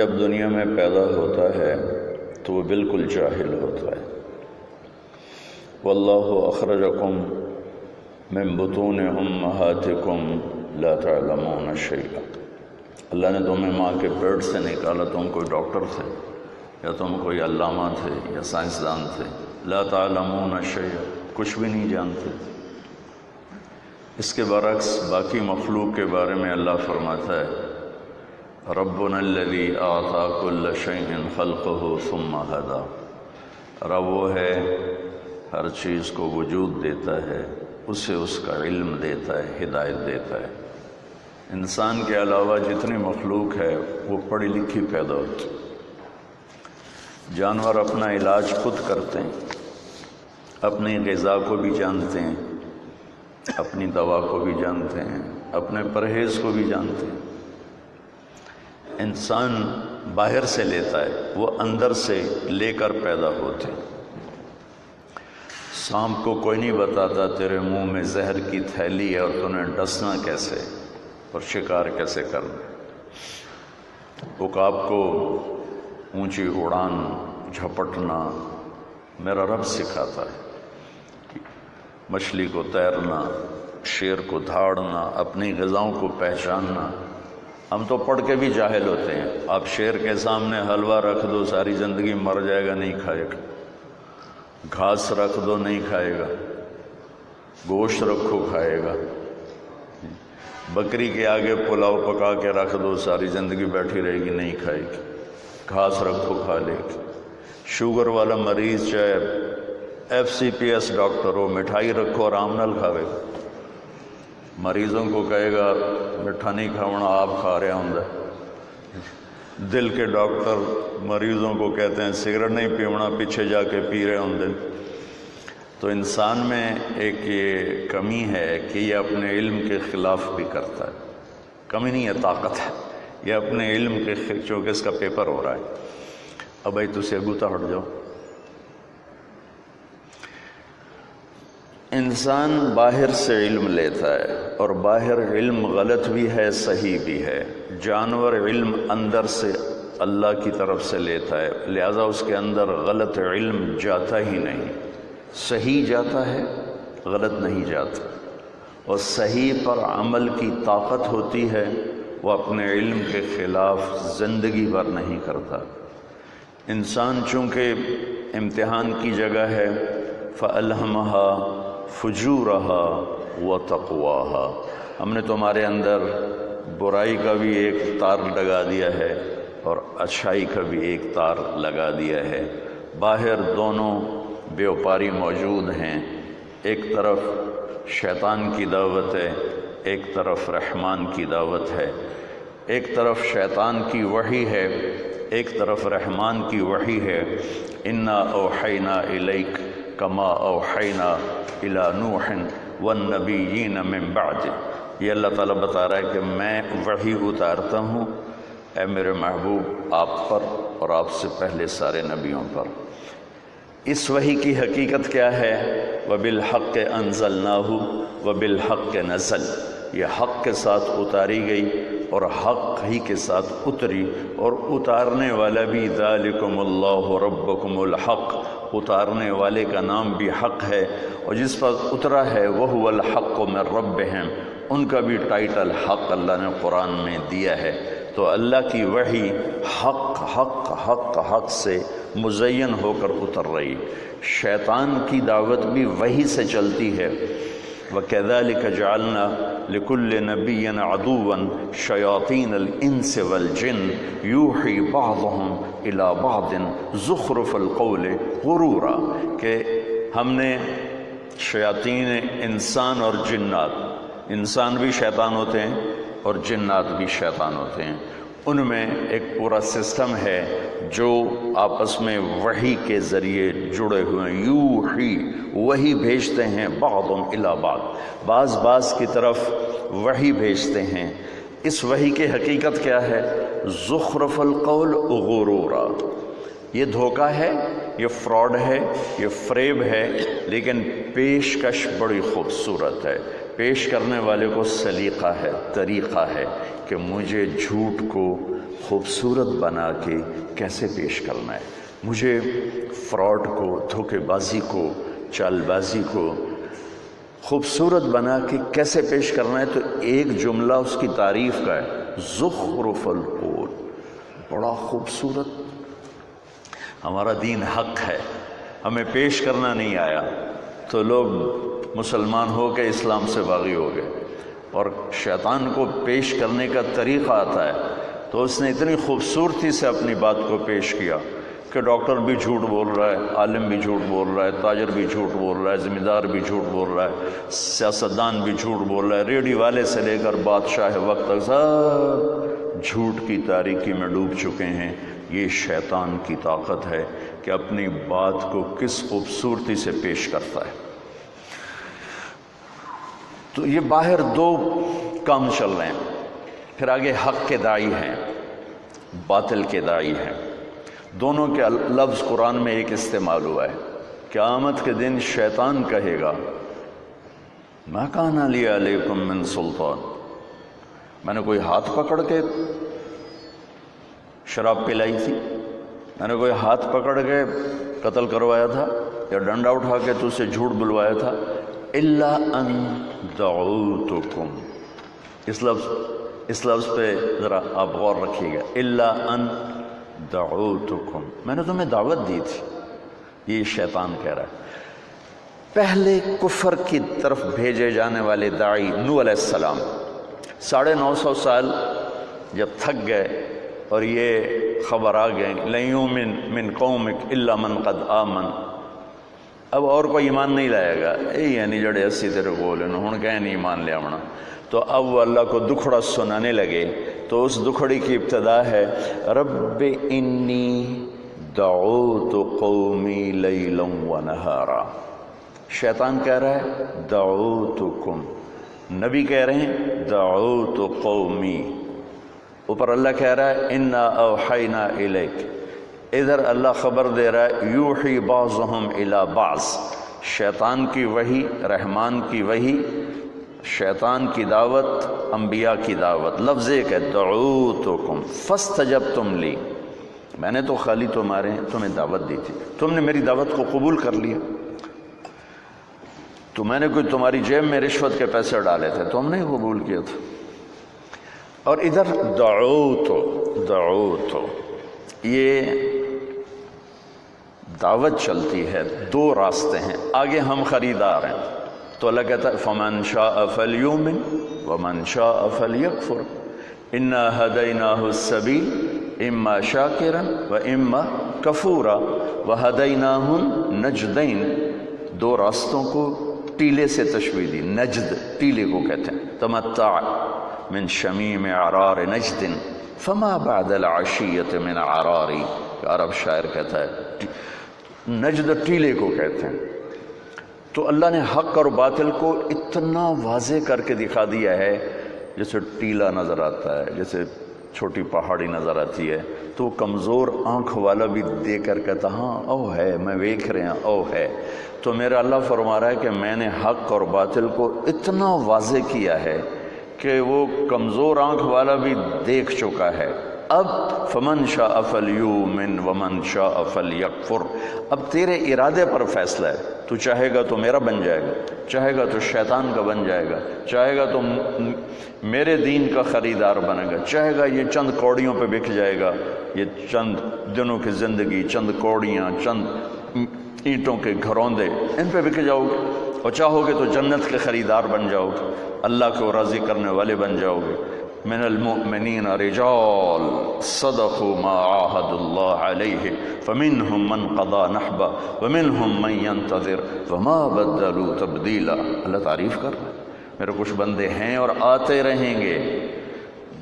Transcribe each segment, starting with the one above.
جب دنیا میں پیدا ہوتا ہے تو وہ بالکل جاہل ہوتا ہے۔ واللہ اخرجکم من بطون امہاتکم لا تعلمون شیئا، اللہ نے تمہیں ماں کے پیٹ سے نکالا، تم کوئی ڈاکٹر تھے یا تم کوئی علامہ تھے یا سائنسدان تھے، لا تعلمون شیئا، کچھ بھی نہیں جانتے۔ اس کے برعکس باقی مخلوق کے بارے میں اللہ فرماتا ہے ربنا الذی اعطی کل شیء خلقہ ثم ہدی، رب وہ ہے ہر چیز کو وجود دیتا ہے، اسے اس کا علم دیتا ہے، ہدایت دیتا ہے۔ انسان کے علاوہ جتنی مخلوق ہے وہ پڑھی لکھی پیدا ہوتی، جانور اپنا علاج خود کرتے ہیں، اپنی غذا کو بھی جانتے ہیں، اپنی دوا کو بھی جانتے ہیں، اپنے پرہیز کو بھی جانتے ہیں۔ انسان باہر سے لیتا ہے، وہ اندر سے لے کر پیدا ہوتے ہیں۔ سانپ کو کوئی نہیں بتاتا تیرے منہ میں زہر کی تھیلی ہے اور تمہیں ڈسنا کیسے اور شکار کیسے کرنا۔ عقاب کو اونچی اڑان جھپٹنا میرا رب سکھاتا ہے، مچھلی کو تیرنا، شیر کو دھاڑنا، اپنی غذاؤں کو پہچاننا۔ ہم تو پڑھ کے بھی جاہل ہوتے ہیں۔ آپ شیر کے سامنے حلوہ رکھ دو ساری زندگی مر جائے گا، نہیں کھائے گا۔ گھاس رکھ دو نہیں کھائے گا، گوشت رکھو کھائے گا۔ بکری کے آگے پلاؤ پکا کے رکھ دو ساری زندگی بیٹھی رہے گی، نہیں کھائے گی۔ گھاس رکھو کھا لے گی۔ شوگر والا مریض چاہے FCPS ڈاکٹر ہو، مٹھائی رکھو آرام نال کھاوے گا۔ مریضوں کو کہے گا مٹھا نہیں کھاونا، آپ کھا رہے ہوں۔ دل کے ڈاکٹر مریضوں کو کہتے ہیں سگریٹ نہیں پیونا، پیچھے جا کے پی رہے ہوں۔ تو انسان میں ایک یہ کمی ہے کہ یہ اپنے علم کے خلاف بھی کرتا ہے۔ کمی نہیں ہے، طاقت ہے۔ یہ اپنے علم کے چونکہ اس کا پیپر ہو رہا ہے، اب بھائی تُسے اگوتا ہٹ جاؤ۔ انسان باہر سے علم لیتا ہے، اور باہر علم غلط بھی ہے صحیح بھی ہے۔ جانور علم اندر سے اللہ کی طرف سے لیتا ہے، لہذا اس کے اندر غلط علم جاتا ہی نہیں، صحیح جاتا ہے، غلط نہیں جاتا۔ اور صحیح پر عمل کی طاقت ہوتی ہے، وہ اپنے علم کے خلاف زندگی بھر نہیں کرتا۔ انسان چونکہ امتحان کی جگہ ہے، فَأَلْهَمَهَا فُجُورَهَا وَتَقْوَاهَا، ہم نے تمہارے اندر برائی کا بھی ایک تار لگا دیا ہے اور اچھائی کا بھی ایک تار لگا دیا ہے۔ باہر دونوں بیوپاری موجود ہیں، ایک طرف شیطان کی دعوت ہے، ایک طرف رحمان کی دعوت ہے۔ ایک طرف شیطان کی وحی ہے، ایک طرف رحمان کی وحی ہے۔ اِنَّا أَوْحَيْنَا إِلَيْكَ كَمَا أَوْحَيْنَا إِلَى نُوحٍ وَالنَّبِيِّينَ مِن بَعْدِهِ، یہ اللہ تعالیٰ بتا رہا ہے کہ میں وحی اتارتا ہوں اے میرے محبوب آپ پر اور آپ سے پہلے سارے نبیوں پر۔ اس وحی کی حقیقت کیا ہے؟ وَبِالْحَقِّ أَنزَلْنَاهُ وَبِالْحَقِّ نَزَلَ، یہ حق کے ساتھ اتاری گئی اور حق ہی کے ساتھ اتری، اور اتارنے والا بھی ذَلِكُمُ اللَّهُ رَبُّكُمُ الْحَقِّ، اتارنے والے کا نام بھی حق ہے، اور جس پر اترا ہے وَهُوَ الْحَقُّ مِن رَبِّهِمْ، ان کا بھی ٹائٹل حق اللہ نے قرآن میں دیا ہے۔ تو اللہ کی وحی حق حق حق حق سے مزین ہو کر اتر رہی۔ شیطان کی دعوت بھی وحی سے چلتی ہے۔ وَكَذَلِكَ جَعَلْنَا لِكُلِّ نَبِيٍّ عَدُوًّا شَيَاطِينَ الْإِنسِ وَالْجِنِّ يُوحِي بَعْضُهُمْ إِلَى بَعْضٍ زُخْرُفَ الْقَوْلِ غُرُورًا، کہ ہم نے شیاطین انسان اور جنات، انسان بھی شیطان ہوتے ہیں اور جنات بھی شیطان ہوتے ہیں، ان میں ایک پورا سسٹم ہے جو آپس میں وحی کے ذریعے جڑے ہوئے ہیں۔ یوحی، وحی بھیجتے ہیں، بعضهم الی بعض، بعض کی طرف وحی بھیجتے ہیں۔ اس وحی کی حقیقت کیا ہے؟ زخرف القول غرورا، یہ دھوکہ ہے، یہ فراڈ ہے، یہ فریب ہے، لیکن پیشکش بڑی خوبصورت ہے۔ پیش کرنے والے کو سلیقہ ہے، طریقہ ہے کہ مجھے جھوٹ کو خوبصورت بنا کے کیسے پیش کرنا ہے. مجھے فراڈ کو، دھوکے بازی کو، چال بازی کو خوبصورت بنا کے کیسے پیش کرنا ہے، تو ایک جملہ اس کی تعریف کا ہے، زخرف القول، بڑا خوبصورت. ہمارا دین حق ہے، ہمیں پیش کرنا نہیں آیا تو لوگ مسلمان ہو کے اسلام سے باغی ہو گئے، اور شیطان کو پیش کرنے کا طریقہ آتا ہے تو اس نے اتنی خوبصورتی سے اپنی بات کو پیش کیا کہ ڈاکٹر بھی جھوٹ بول رہا ہے، عالم بھی جھوٹ بول رہا ہے، تاجر بھی جھوٹ بول رہا ہے، ذمہ دار بھی جھوٹ بول رہا ہے، سیاستدان بھی جھوٹ بول رہا ہے، ریڈی والے سے لے کر بادشاہ وقت تک سب جھوٹ کی تاریکی میں ڈوب چکے ہیں. یہ شیطان کی طاقت ہے کہ اپنی بات کو کس خوبصورتی سے پیش کرتا ہے. تو یہ باہر دو کام چل رہے ہیں. پھر آگے حق کے داعی ہیں، باطل کے داعی ہیں. دونوں کے لفظ قرآن میں ایک استعمال ہوا ہے. قیامت کے دن شیطان کہے گا ما کان لی علیکم من سلطان، میں نے کوئی ہاتھ پکڑ کے شراب پلائی تھی، میں نے کوئی ہاتھ پکڑ کے قتل کروایا تھا یا ڈنڈا اٹھا کے تو سے جھوٹ بلوایا تھا. الا ان دعوتکم، اس لفظ پہ ذرا آپ غور رکھیے گا. الا ان دعوتکم، میں نے تمہیں دعوت دی تھی. یہ شیطان کہہ رہا ہے. پہلے کفر کی طرف بھیجے جانے والے داعی نوح علیہ السلام 950 سال جب تھک گئے اور یہ خبر آ گئی لن یؤمن من قومک الا من قد آمن، اب اور کوئی ایمان نہیں لائے گا، یعنی جڑے اسی تیرے کول ہیں ہن کہیں نہیں ایمان لے آونا. تو اب وہ اللہ کو دکھڑا سنانے لگے. تو اس دکھڑی کی ابتدا ہے رب انی دعوت قومی لیلا ونہارا. شیطان کہہ رہا ہے دعوتکم، نبی کہہ رہے ہیں دعوت قومی. اوپر اللہ کہہ رہا ہے انا اوحینا الیک، ادھر اللہ خبر دے رہا ہے یوحی بعضهم الی بعض. شیطان کی وحی، رحمان کی وحی، شیطان کی دعوت، انبیاء کی دعوت. لفظ ایک ہے دعوتکم فاستجبتم لی، میں نے تو خالی تمہیں دعوت دی تھی، تم نے میری دعوت کو قبول کر لیا. تو میں نے کوئی تمہاری جیب میں رشوت کے پیسے ڈالے تھے، تم نے قبول کیا تھا. اور ادھر دعوتو یہ دعوت چلتی ہے. دو راستے ہیں، آگے ہم خریدار ہیں. تو اللہ کہتا ہے فمن شاء فلیؤمن ومن شاء فلیکفر انا ہدیناہ السبیل اما شاکرا واما کفورا وہدیناہ النجدین. دو راستوں کو ٹیلے سے تشبیہ دی. نجد ٹیلے کو کہتے ہیں. تمتع من شمیم عرار نجد فما بعد العشیت من عراری. عرب شاعر کہتا ہے نجد ٹیلے کو کہتے ہیں. تو اللہ نے حق اور باطل کو اتنا واضح کر کے دکھا دیا ہے، جیسے ٹیلا نظر آتا ہے، جیسے چھوٹی پہاڑی نظر آتی ہے تو کمزور آنکھ والا بھی دیکھ کر کہتا ہاں او ہے، میں دیکھ رہے ہیں او ہے. تو میرا اللہ فرما رہا ہے کہ میں نے حق اور باطل کو اتنا واضح کیا ہے کہ وہ کمزور آنکھ والا بھی دیکھ چکا ہے. اب فمن شاء فلیؤمن ومن شاء فلیکفر. اب تیرے ارادے پر فیصلہ ہے. تو چاہے گا تو میرا بن جائے گا، چاہے گا تو شیطان کا بن جائے گا، چاہے گا تو میرے دین کا خریدار بنے گا، چاہے گا یہ چند کوڑیوں پہ بک جائے گا، یہ چند دنوں کی زندگی، چند کوڑیاں، چند اینٹوں کے گھروندے، ان پہ بک جاؤ گے. اور چاہو گے تو جنت کے خریدار بن جاؤ گے، اللہ کو راضی کرنے والے بن جاؤ گے. من المؤمنین رجال صدقوا ما عاہدوا اللہ علیہ فمنہم من قضا نحبہ ومنہم من ينتظر وما بدلوا تبدیلا. اللہ تعریف کر رہے ہیں میرے کچھ بندے ہیں اور آتے رہیں گے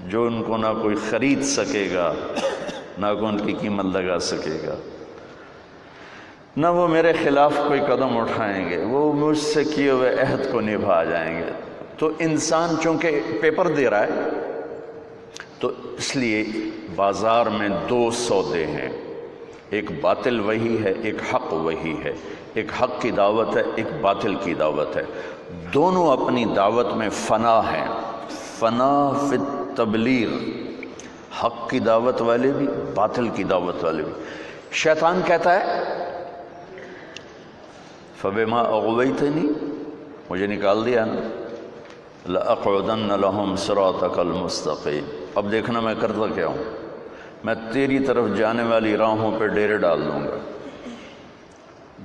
جو ان کو نہ کوئی خرید سکے گا، نہ کوئی ان کی قیمت لگا سکے گا، نہ وہ میرے خلاف کوئی قدم اٹھائیں گے، وہ مجھ سے کیے ہوئے عہد کو نبھا جائیں گے. تو انسان چونکہ پیپر دے رہا ہے تو اس لیے بازار میں دو سودے ہیں، ایک باطل وہی ہے، ایک حق وہی ہے. ایک حق کی دعوت ہے، ایک باطل کی دعوت ہے. دونوں اپنی دعوت میں فنا ہیں. فنا فی التبلیغ، حق کی دعوت والے بھی، باطل کی دعوت والے بھی۔ شیطان کہتا ہے فَبِمَا أَغْوَيْتَنِي، مجھے نکال دیا نا، لَأَقْعُدَنَّ لَهُمْ صِرَاطَكَ الْمُسْتَقِيمَ، اب دیکھنا میں کرتا کیا ہوں، میں تیری طرف جانے والی راہوں پہ ڈیرے ڈال دوں گا۔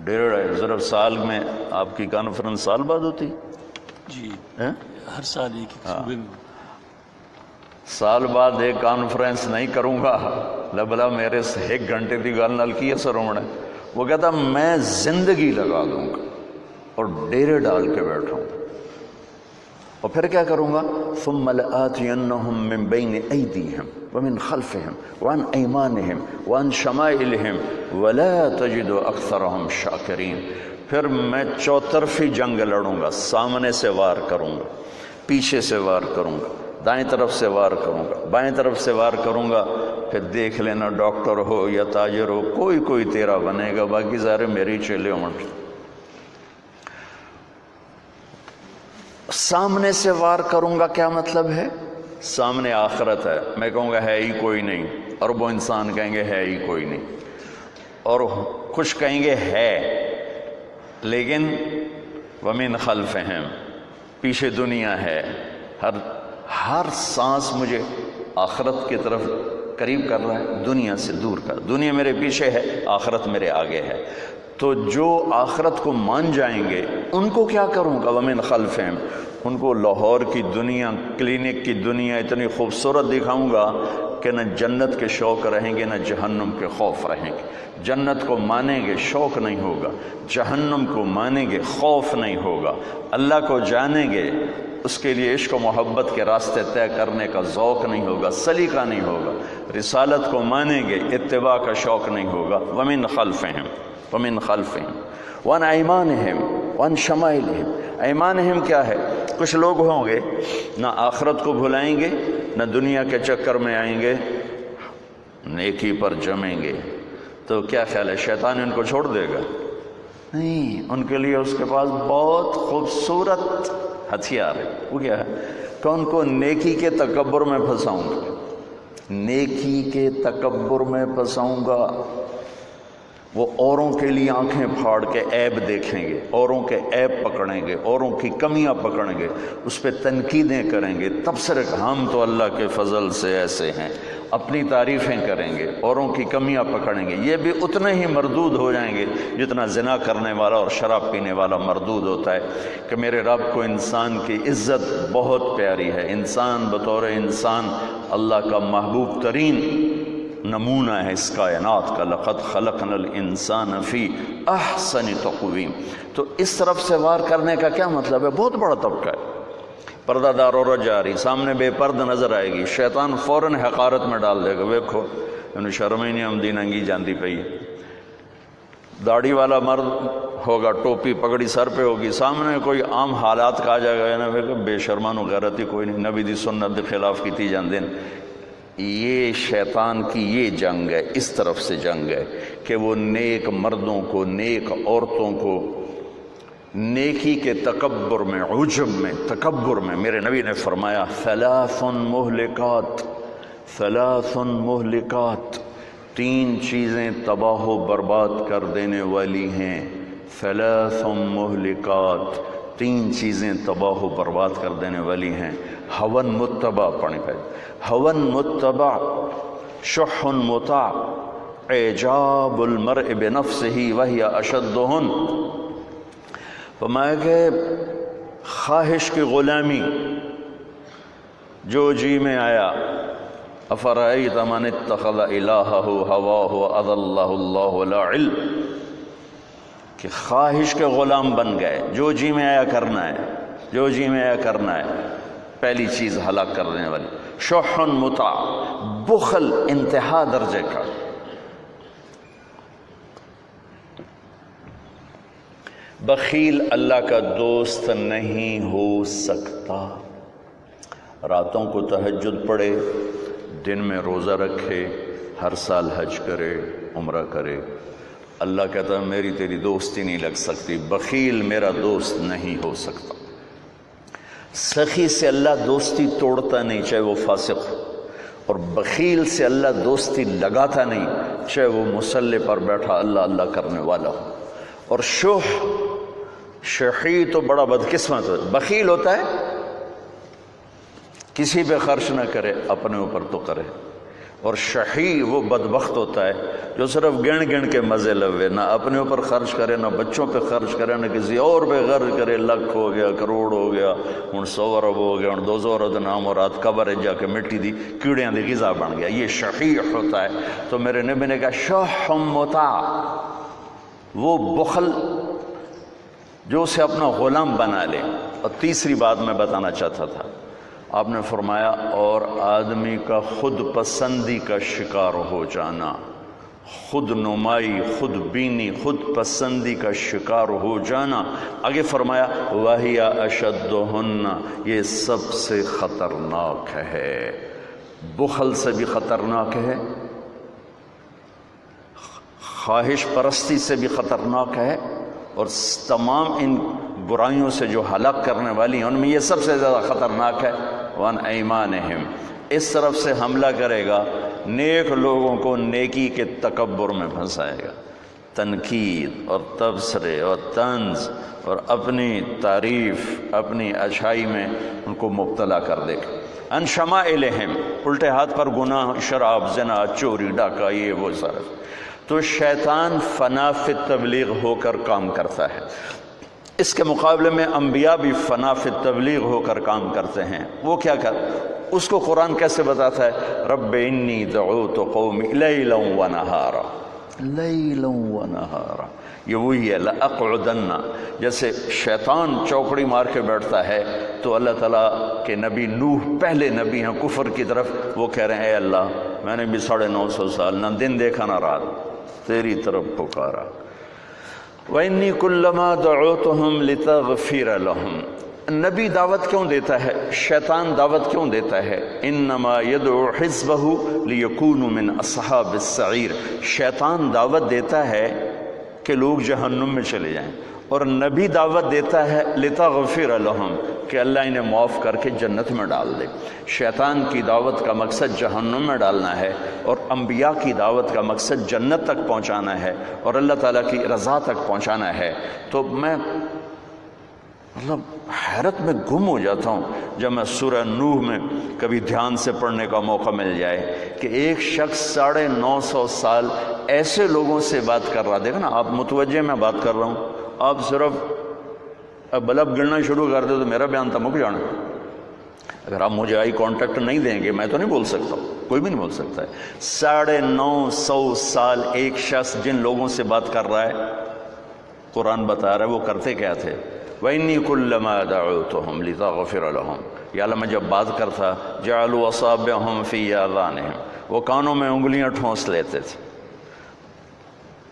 ڈیرے ضرب سال میں آپ کی کانفرنس سال بعد ہوتی؟ جی ہر سال ایک صوبے میں۔ سال بعد ایک کانفرنس نہیں کروں گا، لبلا میرے سے 1 گھنٹے دی گل نال کی اثر ہونا ہے۔ وہ کہتا میں زندگی لگا دوں گا اور ڈیرے ڈال کے بیٹھوں گا، اور پھر کیا کروں گا، ثم لآتینہم من بین ایدیہم ومن خلفہم وعن ایمانہم وعن شمائلہم ولا تجد اکثرہم شاکرین۔ پھر میں چوطرفی جنگ لڑوں گا، سامنے سے وار کروں گا، پیچھے سے وار کروں گا، دائیں طرف سے وار کروں گا، بائیں طرف سے وار کروں گا، پھر دیکھ لینا ڈاکٹر ہو یا تاجر ہو کوئی تیرا بنے گا، باقی سارے میری چیلے ہوں۔ سامنے سے وار کروں گا کیا مطلب ہے؟ سامنے آخرت ہے، میں کہوں گا ہے ہی کوئی نہیں، اور وہ انسان کہیں گے ہے ہی کوئی نہیں، اور کچھ کہیں گے ہے، لیکن ومن خلفہم، پیچھے دنیا ہے، ہر سانس مجھے آخرت کی طرف قریب کر رہا ہے، دنیا سے دور کر، دنیا میرے پیچھے ہے، آخرت میرے آگے ہے۔ تو جو آخرت کو مان جائیں گے ان کو کیا کروں گا، ومن خلفہم، ان کو لاہور کی دنیا، کلینک کی دنیا اتنی خوبصورت دکھاؤں گا کہ نہ جنت کے شوق رہیں گے نہ جہنم کے خوف رہیں گے۔ جنت کو مانیں گے شوق نہیں ہوگا، جہنم کو مانیں گے خوف نہیں ہوگا، اللہ کو جانیں گے اس کے لیے عشق و محبت کے راستے طے کرنے کا ذوق نہیں ہوگا، سلیقہ نہیں ہوگا، رسالت کو مانیں گے اتباع کا شوق نہیں ہوگا۔ ومن خلفہم، ومن خلفہم وعن ایمانہم وعن شمائلہم۔ ایمانہم کیا ہے؟ کچھ لوگ ہوں گے نہ آخرت کو بھلائیں گے نہ دنیا کے چکر میں آئیں گے، نیکی پر جمیں گے، تو کیا خیال ہے شیطان ان کو چھوڑ دے گا؟ نہیں، ان کے لیے اس کے پاس بہت خوبصورت ہتھیار ہے۔ وہ کیا ہے کہ ان کو نیکی کے تکبر میں پھنساؤں گا، نیکی کے تکبر میں پھنساؤں گا۔ وہ اوروں کے لیے آنکھیں پھاڑ کے عیب دیکھیں گے، اوروں کے عیب پکڑیں گے، اوروں کی کمیاں پکڑیں گے، اس پہ تنقیدیں کریں گے، تبصرے کہ ہم تو اللہ کے فضل سے ایسے ہیں، اپنی تعریفیں کریں گے، اوروں کی کمیاں پکڑیں گے۔ یہ بھی اتنے ہی مردود ہو جائیں گے جتنا زنا کرنے والا اور شراب پینے والا مردود ہوتا ہے، کہ میرے رب کو انسان کی عزت بہت پیاری ہے، انسان بطور انسان اللہ کا محبوب ترین نمونہ ہے اس کائنات کا، لقد خلقنا الانسان فی احسن تقویم۔ تو اس طرف سے وار کرنے کا کیا مطلب ہے؟ بہت بڑا طبقہ ہے، پردہ دار عورت جا رہی، سامنے بے پرد نظر آئے گی، شیطان فوراً حقارت میں ڈال دے گا، ویکھو انہوں شرم ہی نہیں آمدی، ننگی جاندی پئی۔ داڑھی والا مرد ہوگا، ٹوپی پگڑی سر پہ ہوگی، سامنے کوئی عام حالات کا آ جائے گا نا، بے شرمانو غیرت ہی کوئی نہیں، نبی دی سنت دے خلاف کیتی جاندے۔ یہ شیطان کی یہ جنگ ہے، اس طرف سے جنگ ہے کہ وہ نیک مردوں کو، نیک عورتوں کو نیکی کے تکبر میں، عجب میں، تکبر میں، میرے نبی نے فرمایا ثلاث مہلکات، ثلاث مہلکات، 3 چیزیں تباہ و برباد کر دینے والی ہیں، ثلاث مہلکات، 3 چیزیں تباہ و برباد کر دینے والی ہیں۔ ہون متبع پڑھنے کا، ہون متبع، شح مطاع، اعجاب المرء بنفسه وہی اشدہن۔ فرمایا کہ خواہش کی غلامی، جو جی میں آیا، افرأیت من اتخذ الہہ ہواہ واضلہ اللہ علی علم، کہ خواہش کے غلام بن گئے، جو جی میں آیا کرنا ہے، جو جی میں آیا کرنا ہے، پہلی چیز ہلاک کر دینے والی۔ شح مطاع، بخل انتہا درجے کا، بخیل اللہ کا دوست نہیں ہو سکتا۔ راتوں کو تہجد پڑھے، دن میں روزہ رکھے، ہر سال حج کرے، عمرہ کرے، اللہ کہتا ہے میری تیری دوستی نہیں لگ سکتی، بخیل میرا دوست نہیں ہو سکتا۔ سخی سے اللہ دوستی توڑتا نہیں، چاہے وہ فاسق ہو، اور بخیل سے اللہ دوستی لگاتا نہیں، چاہے وہ مصلی پر بیٹھا اللہ اللہ کرنے والا ہو۔ اور شحیح تو بڑا بدقسمت ہے، بخیل ہوتا ہے کسی پہ خرچ نہ کرے، اپنے اوپر تو کرے۔ اور شحیح وہ بدبخت ہوتا ہے جو صرف گن گن کے مزے لوے، نہ اپنے اوپر خرچ کرے، نہ بچوں پہ خرچ کرے، نہ کسی اور پہ خرچ کرے۔ لاکھ ہو گیا، کروڑ ہو گیا، ہوں 100 ارب ہو گیا، ہوں 200 ارب نام اور رات قبر جا کے مٹی دی کیڑیاں دی غذا بن گیا، یہ شحیح ہوتا ہے۔ تو میرے نبی نے کہا شح مطاع، وہ بخل جو اسے اپنا غلام بنا لے۔ اور تیسری بات میں بتانا چاہتا تھا، آپ نے فرمایا اور آدمی کا خود پسندی کا شکار ہو جانا، خود نمائی، خود بینی، خود پسندی کا شکار ہو جانا۔ آگے فرمایا وَهِيَ أَشَدُّهُنَّ، یہ سب سے خطرناک ہے، بخل سے بھی خطرناک ہے، خواہش پرستی سے بھی خطرناک ہے، اور تمام ان برائیوں سے جو ہلاک کرنے والی ہیں ان میں یہ سب سے زیادہ خطرناک ہے۔ وَعَنْ أَيْمَانِهِمْ، اس طرف سے حملہ کرے گا، نیک لوگوں کو نیکی کے تکبر میں پھنسائے گا، تنقید اور تبصرے اور طنز اور اپنی تعریف، اپنی اچھائی میں ان کو مبتلا کر دے گا۔ عن شمائلہم، الٹے ہاتھ پر گناہ، شراب، زنا، چوری، ڈاکہ، یہ وہ سارا۔ تو شیطان فنا فی تبلیغ ہو کر کام کرتا ہے، اس کے مقابلے میں انبیاء بھی فنا فی تبلیغ ہو کر کام کرتے ہیں۔ وہ کیا اس کو قرآن کیسے بتاتا ہے؟ رب انی دعوت قومی لیلا ونہارا، لیلا ونہارا، یہ وہی ہے لأقعدن۔ جیسے شیطان چوکڑی مار کے بیٹھتا ہے تو اللہ تعالیٰ کے نبی نوح پہلے نبی ہیں کفر کی طرف، وہ کہہ رہے ہیں اے اللہ میں نے بھی 950 سال نہ دن دیکھا نہ رات تیری طرف پکارا۔ وَإِنِّي كُلَّمَا دَعُوتُهُمْ لِتَغْفِرَ لَهُمْ، نبی دعوت کیوں دیتا ہے، شیطان دعوت کیوں دیتا ہے؟ انما يدعو حزبه ليكونوا من اصحاب السعیر، شیطان دعوت دیتا ہے کہ لوگ جہنم میں چلے جائیں، اور نبی دعوت دیتا ہے لِتَغْفِرَ لَهُمْ، کہ اللہ انہیں معاف کر کے جنت میں ڈال دے۔ شیطان کی دعوت کا مقصد جہنم میں ڈالنا ہے، اور انبیاء کی دعوت کا مقصد جنت تک پہنچانا ہے اور اللہ تعالیٰ کی رضا تک پہنچانا ہے۔ تو میں حیرت میں گم ہو جاتا ہوں جب میں سورہ نوح میں کبھی دھیان سے پڑھنے کا موقع مل جائے کہ ایک شخص 950 سال ایسے لوگوں سے بات کر رہا۔ دیکھا نا، آپ متوجہ میں بات کر رہا ہوں، آپ صرف بلب گرنا شروع کر دے تو میرا بیان تو مک جانا۔ اگر آپ مجھے آئی کانٹیکٹ نہیں دیں گے میں تو نہیں بول سکتا، کوئی بھی نہیں بول سکتا ہے۔ 950 سال ایک شخص جن لوگوں سے بات کر رہا ہے، قرآن بتا رہا ہے وہ کرتے کیا تھے؟ وَإِنِّي كُلَّمَا دَعُوتُهُمْ لِتَغْفِرَ لَهُمْ، یا اللہ میں جب بات کرتا جَعَلُوا أَصَابِعَهُمْ فِي آذَانِهِمْ، وہ کانوں میں انگلیاں ٹھونس لیتے تھے۔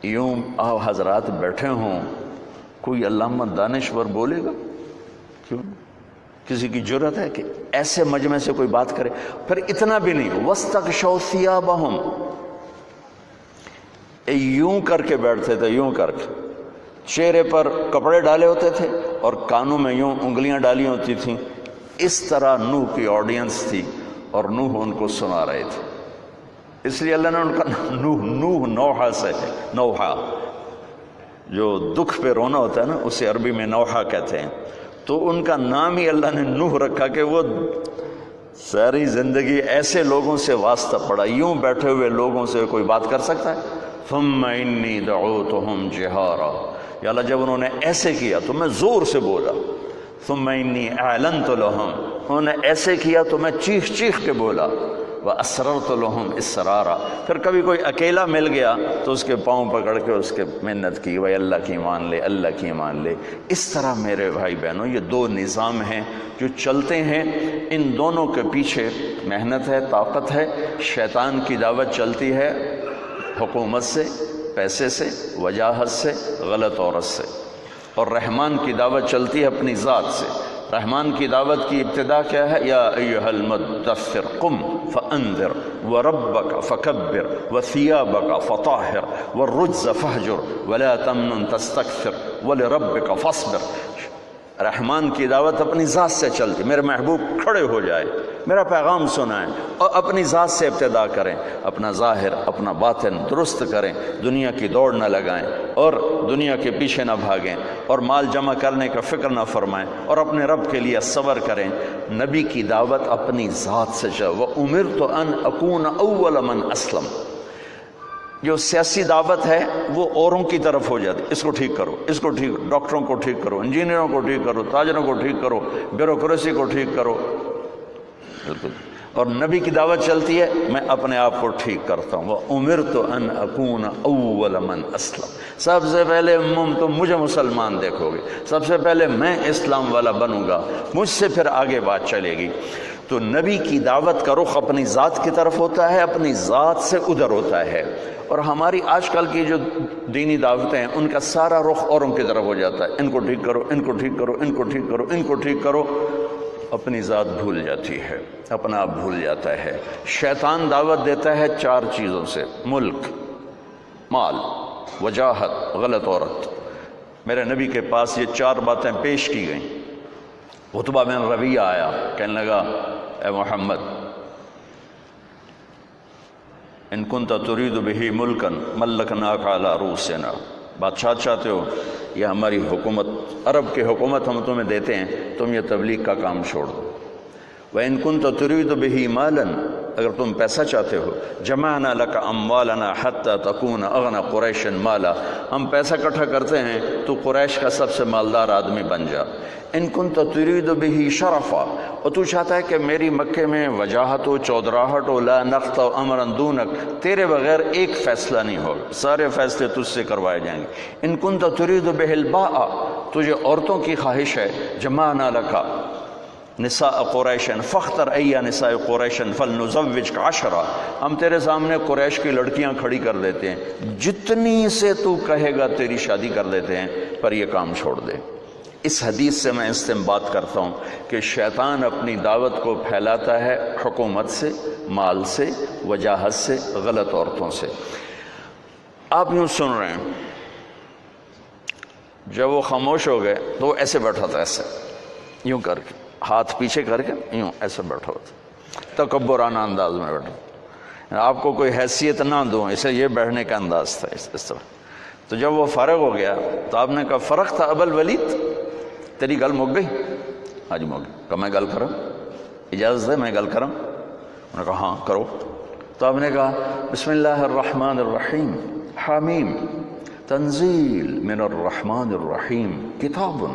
یوں آپ حضرات بیٹھے ہوں، کوئی علامہ دانشور بولے گا؟ کیوں؟ کسی کی جرت ہے کہ ایسے مجمع سے کوئی بات کرے؟ پھر اتنا بھی نہیں، وَاسْتَغْشَوْا ثِيَابَهُمْ، یوں کر کے بیٹھتے تھے، یوں کر کے، چہرے پر کپڑے ڈالے ہوتے تھے اور کانوں میں یوں انگلیاں ڈالی ہوتی تھیں۔ اس طرح نوح کی آڈینس تھی اور نوح ان کو سنا رہے تھے، اس لیے اللہ نے ان کا نوح نوحہ سے ہے، نوحہ جو دکھ پہ رونا ہوتا ہے نا اسے عربی میں نوحہ کہتے ہیں، تو ان کا نام ہی اللہ نے نوح رکھا کہ وہ ساری زندگی ایسے لوگوں سے واسطہ پڑا۔ یوں بیٹھے ہوئے لوگوں سے کوئی بات کر سکتا ہے؟ ثم انی دعوتہم جہارا، یا اللہ جب انہوں نے ایسے کیا تو میں زور سے بولا۔ ثم انی اعلنت لہم، انہوں نے ایسے کیا تو میں چیخ چیخ کے بولا۔ وَأَسْرَرْتُ لَهُمْ إِسْرَارًا، پھر کبھی کوئی اکیلا مل گیا تو اس کے پاؤں پکڑ کے اس کے منت کی، وہ اللہ کی مان لے، اللہ کی مان لے۔ اس طرح میرے بھائی بہنوں یہ دو نظام ہیں جو چلتے ہیں، ان دونوں کے پیچھے محنت ہے، طاقت ہے۔ شیطان کی دعوت چلتی ہے حکومت سے، پیسے سے، وجاہت سے، غلط عورت سے، اور رحمان کی دعوت چلتی ہے اپنی ذات سے۔ رحمان کی دعوت کی ابتدا کیا ہے؟ یا ایھا المدثر قم فانذر وربک فکبر وثیابک فطہر والرجز فہجر ولا تمنن تستکثر ولربک فاصبر۔ رحمان کی دعوت اپنی ذات سے چلتی، میرے محبوب کھڑے ہو جائے، میرا پیغام سنائیں اور اپنی ذات سے ابتدا کریں، اپنا ظاہر اپنا باطن درست کریں، دنیا کی دوڑ نہ لگائیں اور دنیا کے پیچھے نہ بھاگیں اور مال جمع کرنے کا فکر نہ فرمائیں اور اپنے رب کے لیے صبر کریں۔ نبی کی دعوت اپنی ذات سے چاہے، وَأُمِرْتُ أَنْ أَكُونَ أَوَّلَ مَنْ أَسْلَمَ۔ جو سیاسی دعوت ہے وہ اوروں کی طرف ہو جاتی، اس کو ٹھیک کرو، اس کو ٹھیک، ڈاکٹروں کو ٹھیک کرو، انجینئروں کو ٹھیک کرو، تاجروں کو ٹھیک کرو، بیوروکریسی کو ٹھیک کرو، بالکل۔ اور نبی کی دعوت چلتی ہے میں اپنے آپ کو ٹھیک کرتا ہوں، وَأُمِرْتُ أَنْ أَكُونَ أَوَّلَ مَنْ أَسْلَمَ۔ سب سے پہلے تم مجھے مسلمان دیکھو گے، سب سے پہلے میں اسلام والا بنوں گا، مجھ سے پھر آگے بات چلے گی۔ تو نبی کی دعوت کا رخ اپنی ذات کی طرف ہوتا ہے، اپنی ذات سے ادھر ہوتا ہے۔ اور ہماری آج کل کی جو دینی دعوتیں ہیں ان کا سارا رخ اوروں کی طرف ہو جاتا ہے، ان کو ٹھیک کرو، ان کو ٹھیک کرو، ان کو ٹھیک کرو، ان کو ٹھیک کرو، اپنی ذات بھول جاتی ہے، اپنا آپ بھول جاتا ہے۔ شیطان دعوت دیتا ہے 4 چیزوں سے، ملک، مال، وجاہت، غلط عورت۔ میرے نبی کے پاس یہ 4 باتیں پیش کی گئیں۔ عتبہ بن ربیعہ آیا، کہنے لگا اے محمد ان کنت ترید بہ ملکا ملکناک علی رؤوسنا، بادشاہ چاہتے ہو، یہ ہماری حکومت، عرب کی حکومت ہم تمہیں دیتے ہیں، تم یہ تبلیغ کا کام چھوڑ دو۔ وَإِن كُنْتَ تُرِيدُ بِهِ مَالًا، اگر تم پیسہ چاہتے ہو، جمعنا لك اموالنا حتى تكون اغنى قریش مالا، ہم پیسہ اکٹھا کرتے ہیں تو قریش کا سب سے مالدار آدمی بن جا۔ ان كنت تريد به شرفا، اور تو چاہتا ہے کہ میری مکے میں وجاہت و چودراہٹ و لا نقطع امرا دونک، تیرے بغیر ایک فیصلہ نہیں ہوگا، سارے فیصلے تجھ سے کروائے جائیں گے۔ ان كنت تريد به الباء، تجھے عورتوں کی خواہش ہے، جمعنا لك نساء قریش فاختر ای نساء قریش فلنزوجک 10، ہم تیرے سامنے قریش کی لڑکیاں کھڑی کر دیتے ہیں، جتنی سے تو کہے گا تیری شادی کر دیتے ہیں، پر یہ کام چھوڑ دے۔ اس حدیث سے میں استنباط کرتا ہوں کہ شیطان اپنی دعوت کو پھیلاتا ہے حکومت سے، مال سے، وجاہت سے، غلط عورتوں سے۔ آپ یوں سن رہے ہیں، جب وہ خاموش ہو گئے تو وہ ایسے بیٹھا تھا، ایسے یوں کر کے، ہاتھ پیچھے کر کے یوں ایسے بیٹھا ہوتا، تکبرانہ انداز میں بیٹھا، آپ کو کوئی حیثیت نہ دوں، اسے یہ بیٹھنے کا انداز تھا اس طرح۔ تو جب وہ فارغ ہو گیا تو آپ نے کہا فرق تھا ابا الولید، تیری گل مک گئی؟ ہاں جی مک گئی۔ کہ میں گل کروں، اجازت ہے میں گل کروں؟ انہوں نے کہا ہاں کرو۔ تو آپ نے کہا بسم اللہ الرحمن الرحیم، حامیم تنزیل من الرحمن الرحیم، کتاب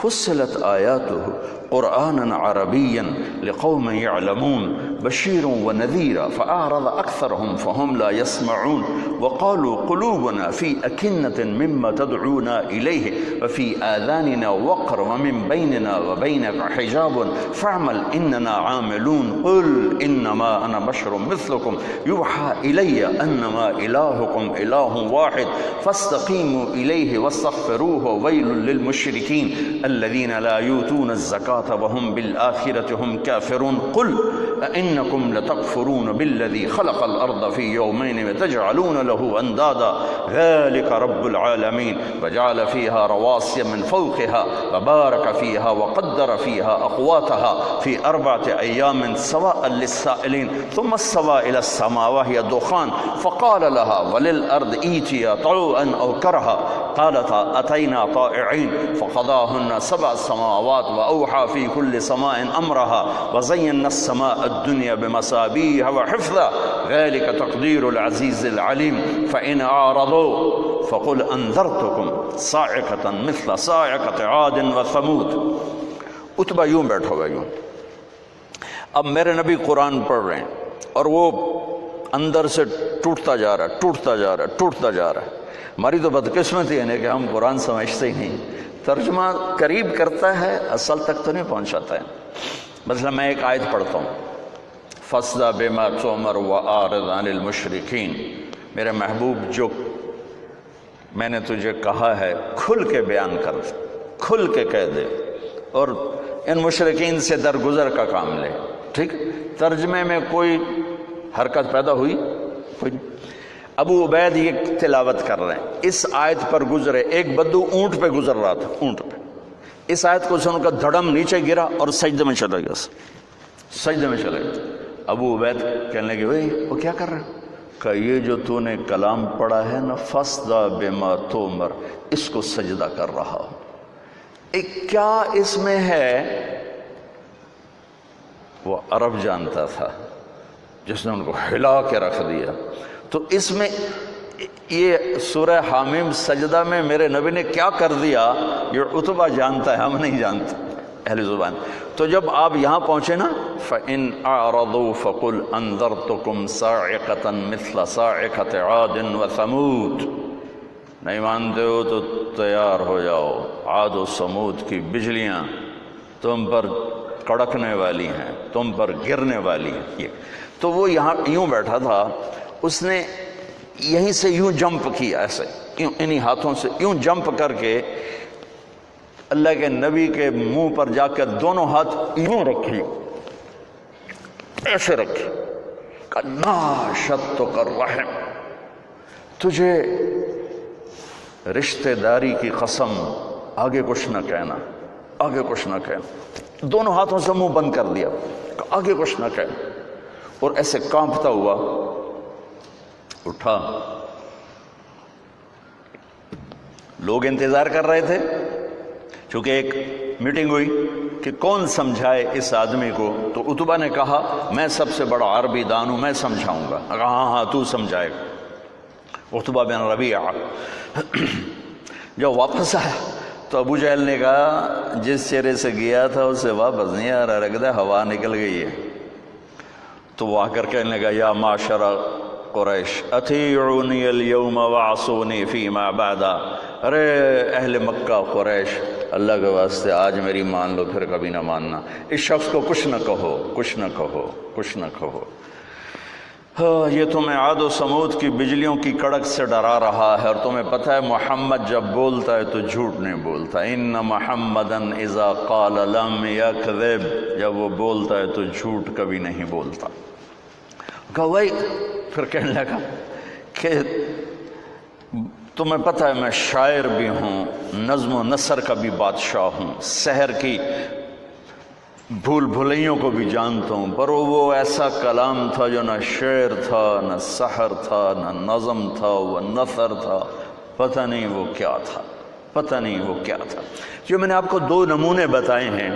فصلت آیاتہ قرآنا عربیا لقوم يعلمون بشیر ونذیرا فأعرض أكثرهم فهم لا يسمعون وقالوا قلوبنا في أكنة مما تدعونا إليه وفي آذاننا وقر ومن بيننا وبينك حجاب فاعمل إننا عاملون قل إنما أنا بشر مثلكم يوحى إلي أنما إلهكم إله واحد فاستقيموا إليه واستغفروه ويل للمشركين الذين لا يؤتون الزكاة وهم بالآخرة هم كافرون قل أئنكم لتكفرون بالذي خلق الأرض في يومين وتجعلون له أندادا ذلك رب العالمين وجعل فيها رواسي من فوقها وبارك فيها وقدر فيها أقواتها في 4 أيام سواء للسائلين ثم استوى إلى السماء وهي دخان فقال لها وللأرض ائتيا طوعا أو كرها قالتا أتينا طائعين فقضاهن 7 سماوات وأوحى في كل سماء أمرها وزينا السماء الدنيا بمصابيح وحفظا ذلك تقدير العزيز العليم فإن أعرضوا فقل أنذرتكم صاعقة مثل صاعقة عاد وثمود۔ عتبہ یوں بیٹھا ہوا یوں، اب میرے نبی قرآن پڑھ رہے ہیں اور وہ اندر سے ٹوٹتا جا رہا ہے، ٹوٹتا جا رہا ہے، ٹوٹتا جا رہا ہے۔ ہماری تو بدقسمتی ہے کہ ہم قرآن سمجھتے ہی نہیں، ترجمہ قریب کرتا ہے اصل تک تو نہیں پہنچاتا ہے۔ مثلا میں ایک آیت پڑھتا ہوں، فَاصْدَعْ بِمَا تُؤْمَرُ وَأَعْرِضْ عَنِ الْمُشْرِكِينَ، میرے محبوب جو میں نے تجھے کہا ہے کھل کے بیان کر دے، کھل کے کہہ دے، اور ان مشرکین سے درگزر کا کام لے۔ ٹھیک، ترجمے میں کوئی حرکت پیدا ہوئی؟ کوئی نہیں۔ ابو عبید یہ تلاوت کر رہے ہیں، اس آیت پر گزرے، ایک بدو اونٹ پہ گزر رہا تھا، اونٹ پہ، اس آیت کو سن کر دھڑم نیچے گرا اور سجدے میں چلا گیا، سجدے میں چلے گئے۔ ابو عبید کہنے لگے بھائی وہ کیا کر رہے ہیں؟ کہ یہ جو تو نے کلام پڑھا ہے نا، فَاسْدَعْ بِمَا تُؤْمَرْ، اس کو سجدہ کر رہا ہو۔ ایک کیا اس میں ہے وہ عرب جانتا تھا، جس نے ان کو ہلا کے رکھ دیا۔ تو اس میں یہ سورہ حامیم سجدہ میں میرے نبی نے کیا کر دیا یہ عتبہ جانتا ہے، ہم نہیں جانتے اہل زبان۔ تو جب آپ یہاں پہنچے نا، فَإِنْ أَعْرَضُوا فَقُلْ أَنذَرْتُكُمْ صَاعِقَةً مِثْلَ صَاعِقَةِ عَادٍ وَثَمُودَ، نہیں مانتے ہو تو تیار ہو جاؤ، عاد و سمود کی بجلیاں تم پر کڑکنے والی ہیں، تم پر گرنے والی ہیں۔ یہ تو وہ یہاں یوں بیٹھا تھا، اس نے یہیں سے یوں جمپ کیا، ایسے یوں انہی ہاتھوں سے یوں جمپ کر کے اللہ کے نبی کے منہ پر جا کر دونوں ہاتھ یوں رکھی، ایسے رکھی، کہ ناشدتک الرحم، تجھے رشتہ داری کی قسم آگے کچھ نہ کہنا، آگے کچھ نہ کہنا۔ دونوں ہاتھوں سے منہ بند کر دیا کہ آگے کچھ نہ کہنا، اور ایسے کانپتا ہوا اٹھا۔ لوگ انتظار کر رہے تھے، چونکہ ایک میٹنگ ہوئی کہ کون سمجھائے اس آدمی کو، تو عتبہ نے کہا میں سب سے بڑا عربی دان ہوں، میں سمجھاؤں گا۔ ہاں ہاں تو سمجھائے گا۔ عتبہ بن ربیعہ جب واپس آیا تو ابو جہل نے کہا جس چہرے سے گیا تھا اس سے واپس نہیں آ رہا، رکھ دے ہوا نکل گئی ہے۔ تو وہ آ کر کہنے لگا یا معاشر قریش اطیعونی اليوم وعصونی فیما بعدا، ارے اہل مکہ قریش، اللہ کے واسطے آج میری مان لو، پھر کبھی نہ ماننا۔ اس شخص کو کچھ نہ کہو، کچھ نہ کہو، کچھ نہ کہو۔ یہ تمہیں عاد و سمود کی بجلیوں کی کڑک سے ڈرا رہا ہے، اور تمہیں پتہ ہے محمد جب بولتا ہے تو جھوٹ نہیں بولتا۔ ان محمدا اذا قال لم یکذب، جب وہ بولتا ہے تو جھوٹ کبھی نہیں بولتا۔ کہا بھائی، پھر کہنے لگا کہ تمہیں پتہ ہے میں شاعر بھی ہوں، نظم و نثر کا بھی بادشاہ ہوں، سحر کی بھول بھلیوں کو بھی جانتا ہوں، پر وہ ایسا کلام تھا جو نہ شعر تھا، نہ سحر تھا، نہ نظم تھا، وہ نثر تھا، پتہ نہیں وہ کیا تھا، پتہ نہیں وہ کیا تھا۔ جو میں نے آپ کو دو نمونے بتائے ہیں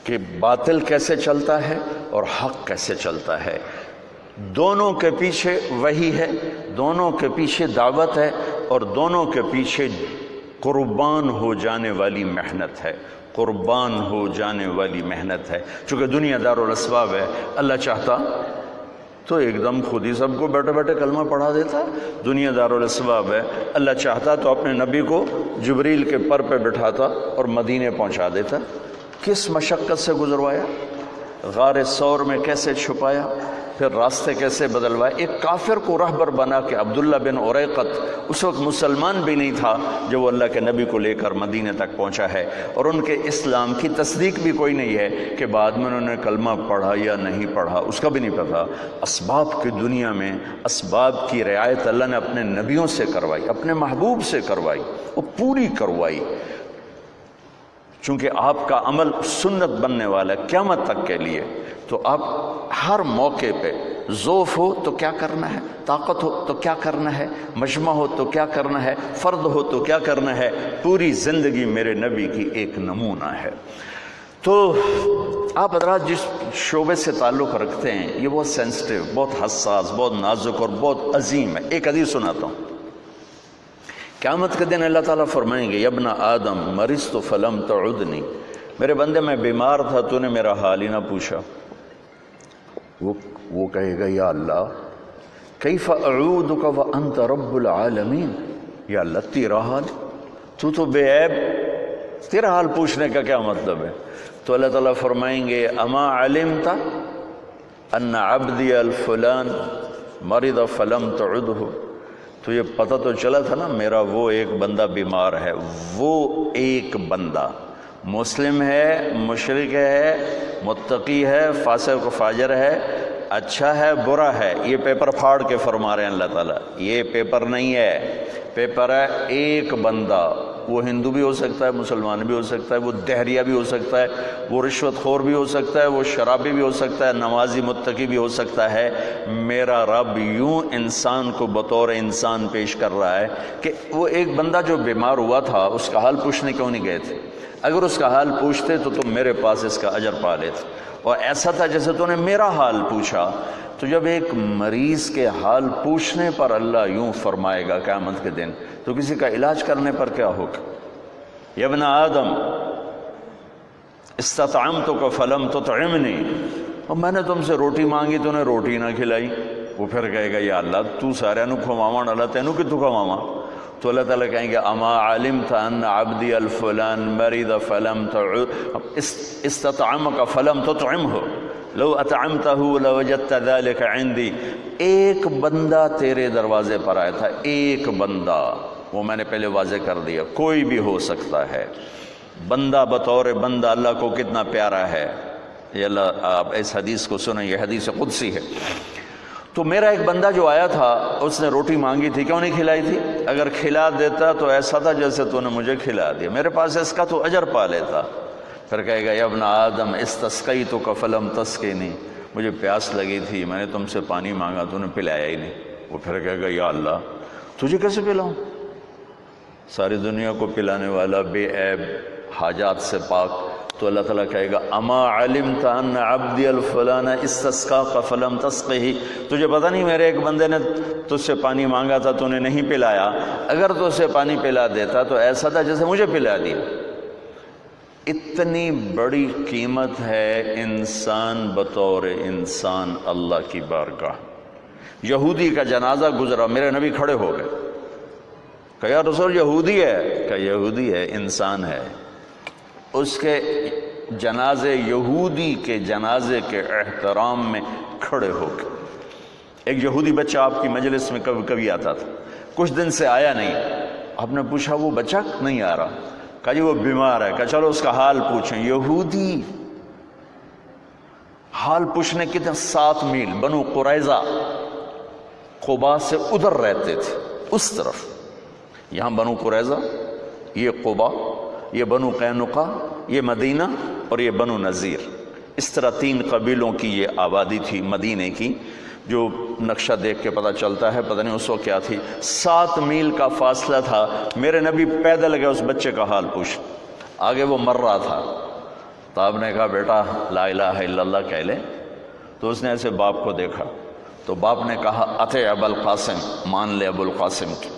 کہ باطل کیسے چلتا ہے اور حق کیسے چلتا ہے، دونوں کے پیچھے وحی ہے، دونوں کے پیچھے دعوت ہے، اور دونوں کے پیچھے قربان ہو جانے والی محنت ہے، قربان ہو جانے والی محنت ہے۔ چونکہ دنیا دار الاسباب ہے، اللہ چاہتا تو ایک دم خود ہی سب کو بیٹھے بیٹھے کلمہ پڑھا دیتا، دنیا دار الاسباب ہے، اللہ چاہتا تو اپنے نبی کو جبریل کے پر پہ بٹھاتا اور مدینے پہنچا دیتا۔ کس مشقت سے گزروایا، غار ثور میں کیسے چھپایا، پھر راستے کیسے بدلوائے۔ ایک کافر کو رہبر بنا کے، عبداللہ بن اریقط اس وقت مسلمان بھی نہیں تھا جو وہ اللہ کے نبی کو لے کر مدینے تک پہنچا ہے، اور ان کے اسلام کی تصدیق بھی کوئی نہیں ہے کہ بعد میں انہوں نے کلمہ پڑھا یا نہیں پڑھا، اس کا بھی نہیں پتہ۔ اسباب کی دنیا میں اسباب کی رعایت اللہ نے اپنے نبیوں سے کروائی، اپنے محبوب سے کروائی، وہ پوری کروائی، چونکہ آپ کا عمل سنت بننے والا ہے قیامت تک کے لیے۔ تو آپ ہر موقع پہ ضعف ہو تو کیا کرنا ہے، طاقت ہو تو کیا کرنا ہے، مجمع ہو تو کیا کرنا ہے، فرد ہو تو کیا کرنا ہے، پوری زندگی میرے نبی کی ایک نمونہ ہے۔ تو آپ حضرات جس شعبے سے تعلق رکھتے ہیں یہ بہت سینسٹیو، بہت حساس، بہت نازک اور بہت عظیم ہے۔ ایک حدیث سناتا ہوں۔ قیامت کے دن اللہ تعالیٰ فرمائیں گے یا ابن آدم مرضت فلم تعدنی، میرے بندے میں بیمار تھا تو نے میرا حال ہی نہ پوچھا۔ وہ کہے گا یا اللہ کیف اعودک وانت رب العالمین، یا اللہ تیرا حال، تو بے عیب، تیرا حال پوچھنے کا کیا مطلب ہے؟ تو اللہ تعالیٰ فرمائیں گے اما علمت ان عبدی الفلان مرض فلم تعدہ، تو یہ پتہ تو چلا تھا نا میرا وہ ایک بندہ بیمار ہے، وہ ایک بندہ مسلم ہے، مشرک ہے، متقی ہے، فاسق و فاجر ہے، اچھا ہے برا ہے، یہ پیپر پھاڑ کے فرما رہے ہیں اللہ تعالیٰ، یہ پیپر نہیں ہے، پیپر ہے ایک بندہ وہ ہندو بھی ہو سکتا ہے، مسلمان بھی ہو سکتا ہے، وہ دہریہ بھی ہو سکتا ہے، وہ رشوت خور بھی ہو سکتا ہے، وہ شرابی بھی ہو سکتا ہے، نمازی متقی بھی ہو سکتا ہے۔ میرا رب یوں انسان کو بطور انسان پیش کر رہا ہے کہ وہ ایک بندہ جو بیمار ہوا تھا اس کا حال پوچھنے کیوں نہیں گئے تھے؟ اگر اس کا حال پوچھتے تو تم میرے پاس اس کا اجر پا لیتے، اور ایسا تھا جیسے تو نے میرا حال پوچھا۔ تو جب ایک مریض کے حال پوچھنے پر اللہ یوں فرمائے گا قیامت کے دن، تو کسی کا علاج کرنے پر کیا ہوگا؟ یا ابن آدم استطعمتک فلم تطعمنی، اور میں نے تم سے روٹی مانگی تو نے روٹی نہ کھلائی۔ وہ پھر کہے گا یا اللہ تو سارے نو کھواواں، اللہ تینوں کتوں کھواواں؟ تو اللہ تعالیٰ کہیں گے اما علمت ان عبدی الفلان مرض فلم استطعمک فلم تطعمہ لو اطعمتہ لوجدت ذلک عندی۔ ایک بندہ تیرے دروازے پر آیا تھا، ایک بندہ، وہ میں نے پہلے واضح کر دیا، کوئی بھی ہو سکتا ہے۔ بندہ بطور بندہ اللہ کو کتنا پیارا ہے، یہ اللہ، آپ اس حدیث کو سنیں، یہ حدیث قدسی ہے۔ تو میرا ایک بندہ جو آیا تھا اس نے روٹی مانگی تھی، کیوں نہیں کھلائی تھی؟ اگر کھلا دیتا تو ایسا تھا جیسے تو نے مجھے کھلا دیا، میرے پاس اس کا تو اجر پا لیتا۔ پھر کہے گا یا ابن آدم استسقیتک فلم تسقنی، مجھے پیاس لگی تھی، میں نے تم سے پانی مانگا تو نے پلایا ہی نہیں۔ وہ پھر کہے گا یا اللہ تجھے کیسے پلاؤں؟ ساری دنیا کو پلانے والا، بے عیب، حاجات سے پاک۔ تو اللہ تعالیٰ کہے گا اما علمت ان عبدی الفلان استسقاک فلم تسقہ، تجھے پتہ نہیں میرے ایک بندے نے تجھ سے پانی مانگا تھا تو نے نہیں پلایا، اگر تو اسے پانی پلا دیتا تو ایسا تھا جیسے مجھے پلا دیا۔ اتنی بڑی قیمت ہے انسان بطور انسان اللہ کی بارگاہ۔ یہودی کا جنازہ گزرا، میرے نبی کھڑے ہو گئے، کہ یا رسول یہودی ہے، کہ یہودی ہے، انسان ہے۔ اس کے جنازے، یہودی کے جنازے کے احترام میں کھڑے ہو گئے۔ ایک یہودی بچہ آپ کی مجلس میں کبھی کبھی آتا تھا، کچھ دن سے آیا نہیں، آپ نے پوچھا وہ بچہ نہیں آ رہا، کہا جی وہ بیمار ہے، کہا چلو اس کا حال پوچھیں۔ یہودی حال پوچھنے کتنے 7 میل، بنو قریظہ قبا سے ادھر رہتے تھے، اس طرف، یہاں بنو قریظہ، یہ قبا، یہ بنو قینقاع، یہ مدینہ، اور یہ بنو نذیر۔ اس طرح 3 قبیلوں کی یہ آبادی تھی مدینے کی، جو نقشہ دیکھ کے پتہ چلتا ہے، پتہ نہیں اس وقت کیا تھی۔ 7 میل کا فاصلہ تھا، میرے نبی پیدل گئے اس بچے کا حال پوچھ، آگے وہ مر رہا تھا، تو آپ نے کہا بیٹا لا الہ الا اللہ کہہ لے۔ تو اس نے ایسے باپ کو دیکھا، تو باپ نے کہا اطع ابا القاسم، مان لے ابو القاسم کی۔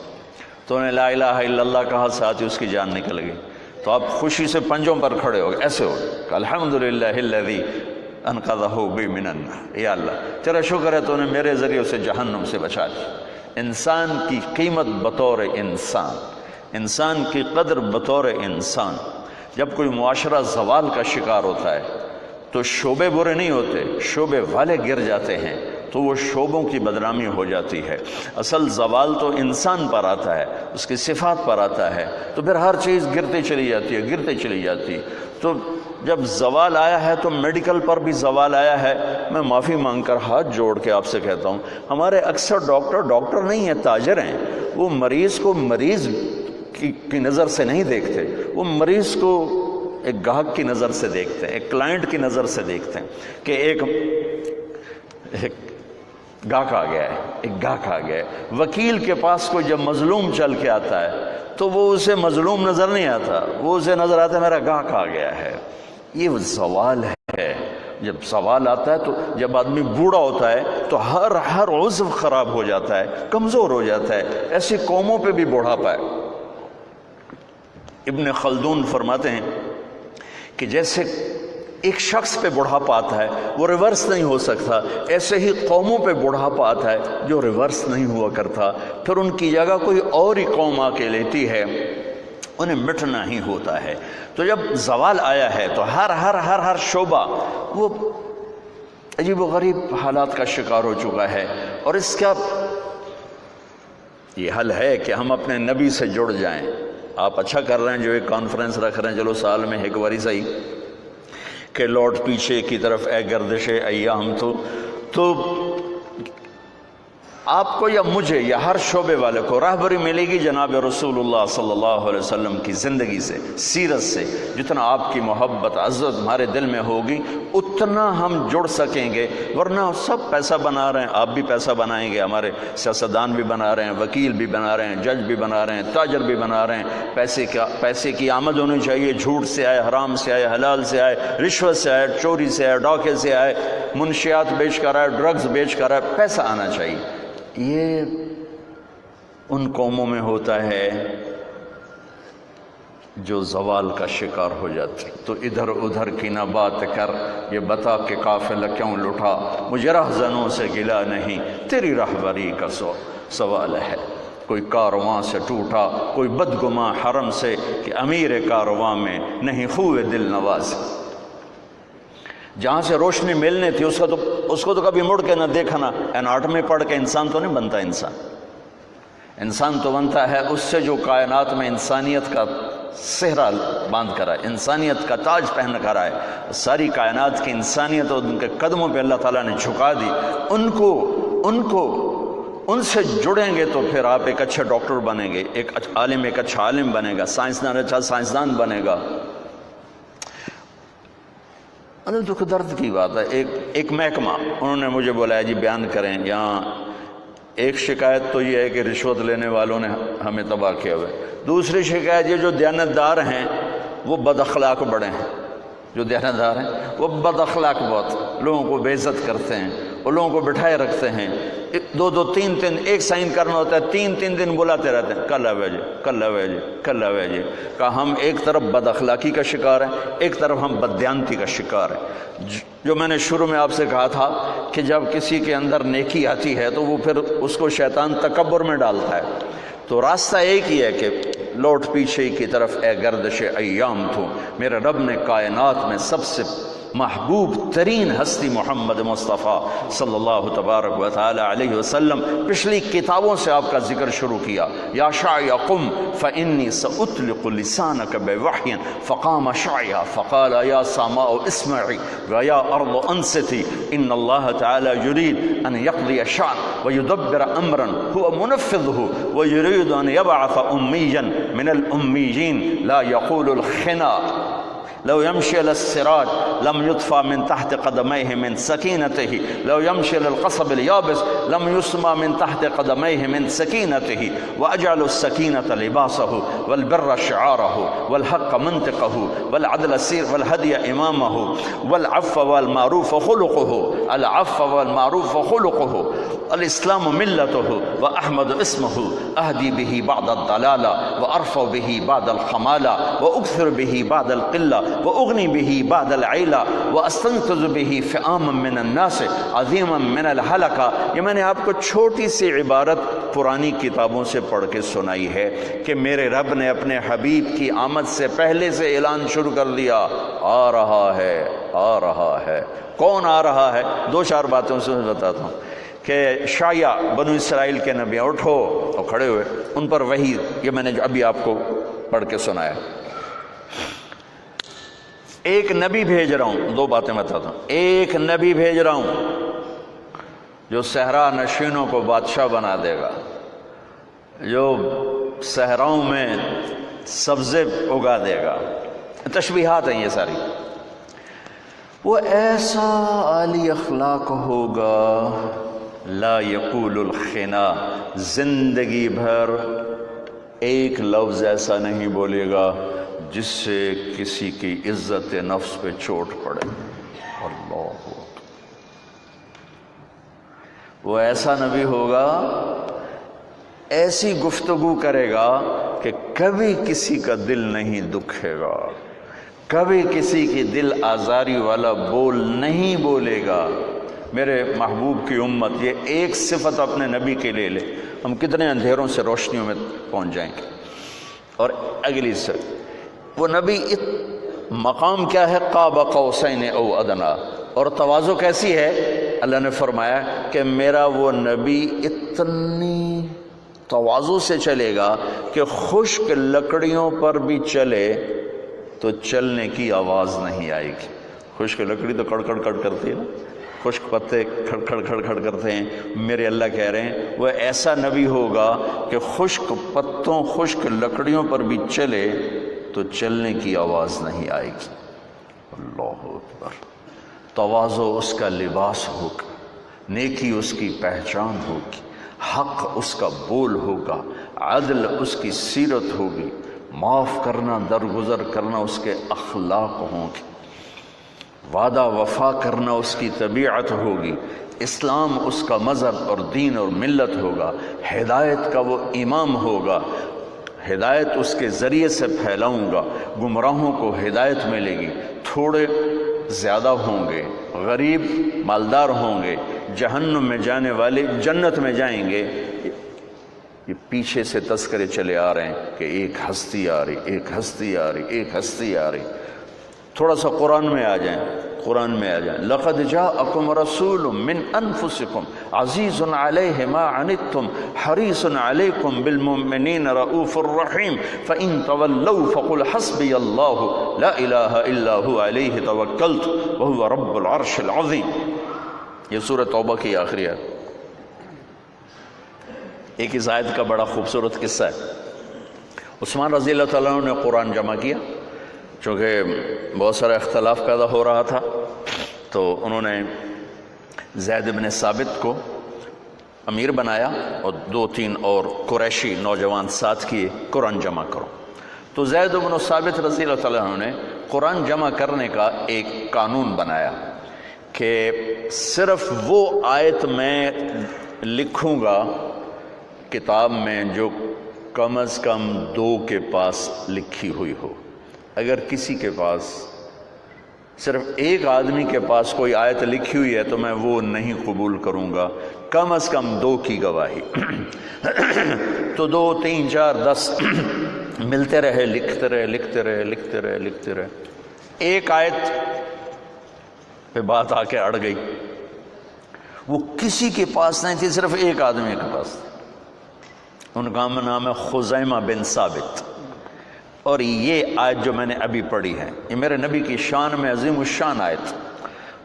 تو انہیں لا الہ الا اللہ کہا، ساتھ ہی اس کی جان نکل گئی۔ تو آپ خوشی سے پنجوں پر کھڑے ہو گئے، ایسے ہو گئے، الحمدللہ الذی انقذہ بی من النار، یا اللہ تیرا شکر ہے تو نے میرے ذریعے اسے جہنم سے بچا لیا۔ انسان کی قیمت بطور انسان، انسان کی قدر بطور انسان۔ جب کوئی معاشرہ زوال کا شکار ہوتا ہے تو شعبے برے نہیں ہوتے، شعبے والے گر جاتے ہیں تو وہ شعبوں کی بدنامی ہو جاتی ہے۔ اصل زوال تو انسان پر آتا ہے، اس کی صفات پر آتا ہے، تو پھر ہر چیز گرتے چلی جاتی ہے، گرتے چلی جاتی ہے۔ تو جب زوال آیا ہے تو میڈیکل پر بھی زوال آیا ہے۔ میں معافی مانگ کر ہاتھ جوڑ کے آپ سے کہتا ہوں، ہمارے اکثر ڈاکٹر نہیں ہیں، تاجر ہیں۔ وہ مریض کو مریض کی نظر سے نہیں دیکھتے، وہ مریض کو ایک گاہک کی نظر سے دیکھتے ہیں، ایک کلائنٹ کی نظر سے دیکھتے ہیں کہ ایک گاہک آ گیا ہے، ایک گاہک آ گیا ہے۔ وکیل کے پاس کوئی جب مظلوم چل کے آتا ہے تو وہ اسے مظلوم نظر نہیں آتا، وہ اسے نظر آتا ہے میرا گاہک آ گیا ہے۔ یہ زوال ہے۔ جب زوال آتا ہے تو جب آدمی بوڑھا ہوتا ہے تو ہر عضو خراب ہو جاتا ہے، کمزور ہو جاتا ہے۔ ایسی قوموں پہ بھی بوڑھاپا ہے۔ ابن خلدون فرماتے ہیں کہ جیسے ایک شخص پہ بڑھاپا آتا ہے وہ ریورس نہیں ہو سکتا، ایسے ہی قوموں پہ بڑھاپا آتا ہے جو ریورس نہیں ہوا کرتا، پھر ان کی جگہ کوئی اور ہی قوم آ کے لیتی ہے، انہیں مٹنا ہی ہوتا ہے۔ تو جب زوال آیا ہے تو ہر شعبہ وہ عجیب و غریب حالات کا شکار ہو چکا ہے، اور اس کا یہ حل ہے کہ ہم اپنے نبی سے جڑ جائیں۔ آپ اچھا کر رہے ہیں جو ایک کانفرنس رکھ رہے ہیں، چلو سال میں ایک باری صحیح کہ لوٹ پیچھے کی طرف اے گردش ایام، تو آپ کو یا مجھے یا ہر شعبے والے کو رہبری ملے گی جناب رسول اللہ صلی اللہ علیہ وسلم کی زندگی سے، سیرت سے۔ جتنا آپ کی محبت عزت ہمارے دل میں ہوگی اتنا ہم جڑ سکیں گے، ورنہ سب پیسہ بنا رہے ہیں، آپ بھی پیسہ بنائیں گے، ہمارے سیاستدان بھی بنا رہے ہیں، وکیل بھی بنا رہے ہیں، جج بھی بنا رہے ہیں، تاجر بھی بنا رہے ہیں۔ پیسے کی آمد ہونی چاہیے، جھوٹ سے آئے، حرام سے آئے، حلال سے آئے، رشوت سے آئے، چوری سے آئے، ڈاکے سے آئے، منشیات بیچ کر آئے، ڈرگز بیچ کر آئے، پیسہ آنا چاہیے۔ یہ ان قوموں میں ہوتا ہے جو زوال کا شکار ہو جاتی۔ تو ادھر ادھر کی نہ بات کر، یہ بتا کہ قافلہ کیوں لٹا، مجھے رہزنوں سے گلا نہیں، تیری رہبری کا سوال ہے۔ کوئی کارواں سے ٹوٹا، کوئی بدگماں حرم سے، کہ امیر کارواں میں نہیں خوئے دل نواز۔ جہاں سے روشنی ملنی تھی اس کو تو کبھی مڑ کے نہ دیکھنا۔ اناٹمی پڑھ کے انسان تو نہیں بنتا، انسان تو بنتا ہے اس سے جو کائنات میں انسانیت کا صحرا باندھ کر آئے، انسانیت کا تاج پہن کر آئے۔ ساری کائنات کی انسانیت اور ان کے قدموں پہ اللہ تعالیٰ نے جھکا دی۔ ان سے جڑیں گے تو پھر آپ ایک اچھا ڈاکٹر بنیں گے، ایک اچھا عالم بنے گا، سائنسدان اچھا سائنسدان بنے گا۔ دکھ درد کی بات ہے۔ ایک محکمہ انہوں نے مجھے بولا جی بیان کریں، یہاں ایک شکایت تو یہ ہے کہ رشوت لینے والوں نے ہمیں تباہ کیا ہوئے، دوسری شکایت یہ جو دیانتدار ہیں وہ بد اخلاق بڑے ہیں، جو دیانتدار ہیں وہ بد اخلاق بہت، لوگوں کو بے عزت کرتے ہیں، وہ لوگوں کو بٹھائے رکھتے ہیں، دو تین ایک سائن کرنا ہوتا ہے، تین دن بلاتے رہتے ہیں، کل آوے جی، کل آوے جی، کل آوے جی۔ کہ ہم ایک طرف بد اخلاقی کا شکار ہیں، ایک طرف ہم بددیانتی کا شکار ہیں۔ جو میں نے شروع میں آپ سے کہا تھا کہ جب کسی کے اندر نیکی آتی ہے تو وہ پھر اس کو شیطان تکبر میں ڈالتا ہے، تو راستہ ایک ہی ہے کہ لوٹ پیچھے کی طرف اے گردش ایام تو۔ میرے رب نے کائنات میں سب سے محبوب ترین ہستی محمد مصطفیٰ صلی اللہ تبارک و تعالی علیہ وسلم، پچھلی کتابوں سے آپ کا ذکر شروع کیا۔ یا شاعی قم فإنی سأطلق لسانک بوحی فقام شاعی فقال یا سماء اسمعی ویا ارض انصتی ان اللہ تعالی یرید ان یقضی شأن ویدبر امرا هو منفذه ویرید ان یبعث امیا من الأمیین لا یقول الخنا لو يمشي على الصراط لم يطفى من تحت قدميه من سكينته لو يمشي على القصب اليابس لم يسمى من تحت قدميه من سكينته وأجعل السكينة لباسه والبر شعاره والحق منطقه والعدل سير والهدي إمامه والعفو والمعروف خلقه العفو والمعروف خلقه الإسلام ملته وأحمد اسمه أهدي به بعد الضلالة وأرفع به بعد الخمالة وأكثر به بعد القلة وأغني به بعد العيلة وأستنقذ به فئاما من الناس عظيما من الهلكة۔ یہ میں نے آپ کو چھوٹی سی عبارت پرانی کتابوں سے پڑھ کے سنائی ہے کہ میرے رب نے اپنے حبیب کی آمد سے پہلے سے اعلان شروع کر دیا، آ رہا ہے، آ رہا ہے۔ کون آ رہا ہے؟ دو چار باتوں سے بتاتا ہوں کہ شایا بنو اسرائیل کے نبی اٹھو اور کھڑے ہوئے، ان پر وحی، یہ میں نے جو ابھی آپ کو پڑھ کے سنایا۔ ایک نبی بھیج رہا ہوں، دو باتیں بتاتا ہوں۔ ایک نبی بھیج رہا ہوں جو صحرا نشینوں کو بادشاہ بنا دے گا، جو صحراؤں میں سبزے اگا دے گا، تشبیہات ہیں یہ ساری۔ وہ ایسا عالی اخلاق ہوگا، لا یقول الخنا، زندگی بھر ایک لفظ ایسا نہیں بولے گا جس سے کسی کی عزت نفس پہ چوٹ پڑے۔ اللہ، وہ ایسا نبی ہوگا، ایسی گفتگو کرے گا کہ کبھی کسی کا دل نہیں دکھے گا، کبھی کسی کی دل آزاری والا بول نہیں بولے گا۔ میرے محبوب کی امت یہ ایک صفت اپنے نبی کے لے لے، ہم کتنے اندھیروں سے روشنیوں میں پہنچ جائیں گے۔ اور اگلی سے وہ نبی مقام کیا ہے؟ قاب قوسین او ادنا۔ اور تواضع کیسی ہے؟ اللہ نے فرمایا کہ میرا وہ نبی اتنی تواضع سے چلے گا کہ خشک لکڑیوں پر بھی چلے تو چلنے کی آواز نہیں آئے گی۔ خشک لکڑی تو کڑ کڑ کڑ کرتی ہے نا، خشک پتے کھڑ کھڑ کھڑ کھڑ کرتے ہیں. میرے اللہ کہہ رہے ہیں وہ ایسا نبی ہوگا کہ خشک پتوں خشک لکڑیوں پر بھی چلے تو چلنے کی آواز نہیں آئے گی. اللہ اکبر. تواضع اس کا لباس ہوگا، نیکی اس کی پہچان ہوگی، حق اس کا بول ہوگا، عدل اس کی سیرت ہوگی، معاف کرنا درگزر کرنا اس کے اخلاق ہوں گے، وعدہ وفا کرنا اس کی طبیعت ہوگی، اسلام اس کا مذہب اور دین اور ملت ہوگا، ہدایت کا وہ امام ہوگا، ہدایت اس کے ذریعے سے پھیلاؤں گا، گمراہوں کو ہدایت ملے گی، تھوڑے زیادہ ہوں گے، غریب مالدار ہوں گے، جہنم میں جانے والے جنت میں جائیں گے. یہ پیچھے سے تذکرے چلے آ رہے ہیں کہ ایک ہستی آ رہی، ایک ہستی آ رہی، ایک ہستی آ رہی. تھوڑا سا قرآن میں آ جائیں، قرآن میں آ جائیں. لقد جاءکم رسول من انفسکم عزیز علیہ ما عنتم حریص علیکم بالمؤمنین رؤوف الرحیم فإن تولوا فقل حسبی اللہ لا الہ الا هو علیہ توکلت وهو رب العرش العظیم. یہ سورہ توبہ کی آخری ہے. ایک اس آیت کا بڑا خوبصورت قصہ ہے. عثمان رضی اللہ تعالیٰ عنہ نے قرآن جمع کیا، چونکہ بہت سارا اختلاف پیدا ہو رہا تھا، تو انہوں نے زید بن ثابت کو امیر بنایا اور 2-3 اور قریشی نوجوان ساتھ کیے قرآن جمع کرو. تو زید بن ثابت رضی اللہ تعالیٰ عنہ نے قرآن جمع کرنے کا ایک قانون بنایا کہ صرف وہ آیت میں لکھوں گا کتاب میں جو کم از کم 2 کے پاس لکھی ہوئی ہو. اگر کسی کے پاس صرف ایک آدمی کے پاس کوئی آیت لکھی ہوئی ہے تو میں وہ نہیں قبول کروں گا، کم از کم 2 کی گواہی. تو 2 3 4 10 ملتے رہے، لکھتے رہے لکھتے رہے لکھتے رہے لکھتے رہے. ایک آیت پہ بات آ کے اڑ گئی، وہ کسی کے پاس نہیں تھی، صرف ایک آدمی کے پاس. ان کا نام ہے خزیمہ بن ثابت. اور یہ آیت جو میں نے ابھی پڑھی ہے یہ میرے نبی کی شان میں عظیم الشان آیت.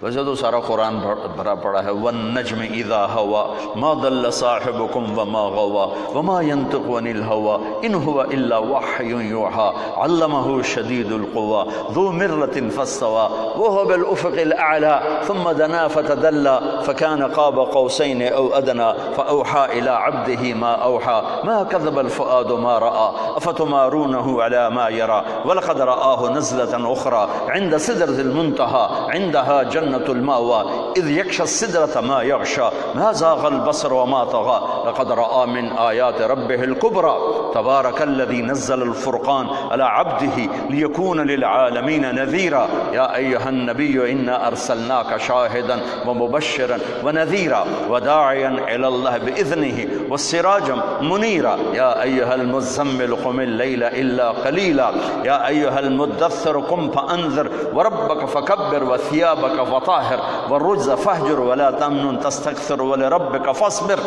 ویسے تو سارا قرآن بھرا پڑا ہے. وَالنَّجْمِ إِذَا هَوَى مَا ضَلَّ صَاحِبُكُمْ وَمَا غَوَى وَمَا يَنطِقُ عَنِ الْهَوَى إِنْ هُوَ إِلَّا وَحْيٌ يُوحَى عَلَّمَهُ شَدِيدُ الْقُوَى ذُو مِرَّةٍ فَاسْتَوَى وَهُوَ بِالْأُفُقِ الْأَعْلَى ثُمَّ دَنَا فَتَدَلَّى فَكَانَ قَابَ قَوْسَيْنِ أَوْ أَدْنَى فَأَوْحَى إِلَىٰ عَبْدِهِ مَا أَوْحَى مَا كَذَبَ الْفُؤَادُ مَا رَأَى أَفَتُمَارُونَهُ عَلَىٰ مَا يَرَىٰ وَلَقَدْ رَآهُ نَزْلَةً أُخْرَىٰ عِندَ سِدْرَةِ الْمُنتَهَىٰ عِندَهَا جَنَّةُ المأوى إذ يغشى السدرة ما يغشى ما زاغ البصر وما طغى لقد رأى من آيات ربه الكبرى تبارك الذي نزل الفرقان على عبده ليكون للعالمين نذيرا يا أيها النبي إنا أرسلناك شاهدا ومبشرا ونذيرا وداعيا إلى الله بإذنه والسراجا منيرا يا أيها المزمل قم الليل إلا قليلا يا أيها المدثر قم فأنذر وربك فكبر وثيابك فطهر والرجز فاهجر ولا تمنن تستكثر ولربك فاصبر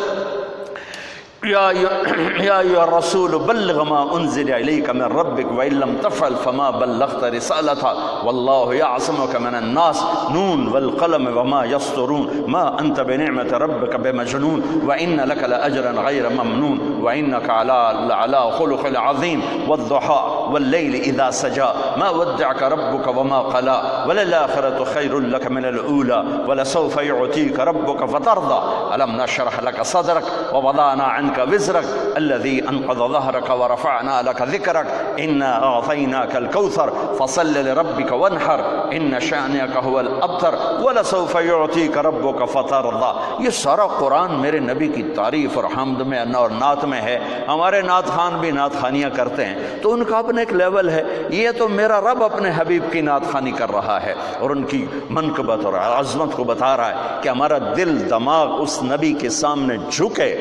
يا أيها الرسول بلغ ما أنزل إليك من ربك وإن لم تفعل فما بلغت رسالته والله يعصمك من الناس نون والقلم وما يسطرون ما أنت بنعمة ربك بمجنون وإن لك لأجرا غير ممنون وإنك على خلق عظيم والضحى والليل إذا سجى ما ودعك ربك وما قلى وللآخرة خير لك من الأولى ولسوف يعطيك ربك فترضى ألم نشرح لك صدرك ووضعنا عنك وزرك الذي أنقض ظهرك ورفعنا لك ذكرك إنا أعطيناك الكوثر فصل لربك وانحر إن شأنك هو الأبتر ولسوف يعطيك ربك فترضى. یہ سارا قرآن میرے نبی کی تعریف اور حمد میں اور نعت میں ہے. ہمارے نعت خان بھی نعت خانیاں کرتے ہیں تو ان کا اپنا ایک لیول ہے. یہ تو میرا رب اپنے حبیب کی نعت خانی کر رہا ہے اور ان کی منقبت اور عظمت کو بتا رہا ہے کہ ہمارا دل دماغ اس نبی کے سامنے جھکے.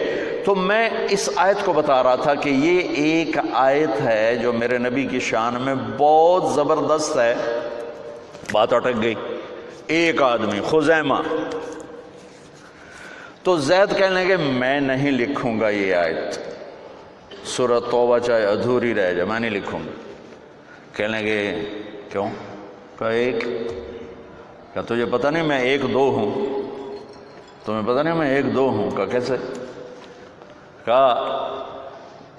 تو میں اس آیت کو بتا رہا تھا کہ یہ ایک آیت ہے جو میرے نبی کی شان میں بہت زبردست ہے. بات اٹک گئی. ایک آدمی خزیمہ. تو زید کہنے لگے میں نہیں لکھوں گا یہ آیت، سورہ توبہ چاہے ادھوری رہ جائے میں نہیں لکھوں گا. کہنے لگے کیوں؟ کہا ایک. کہا تجھے پتہ نہیں میں 1 2 ہوں؟ تمہیں پتہ نہیں میں 1-2 ہوں؟ کہا کیسے؟ کہا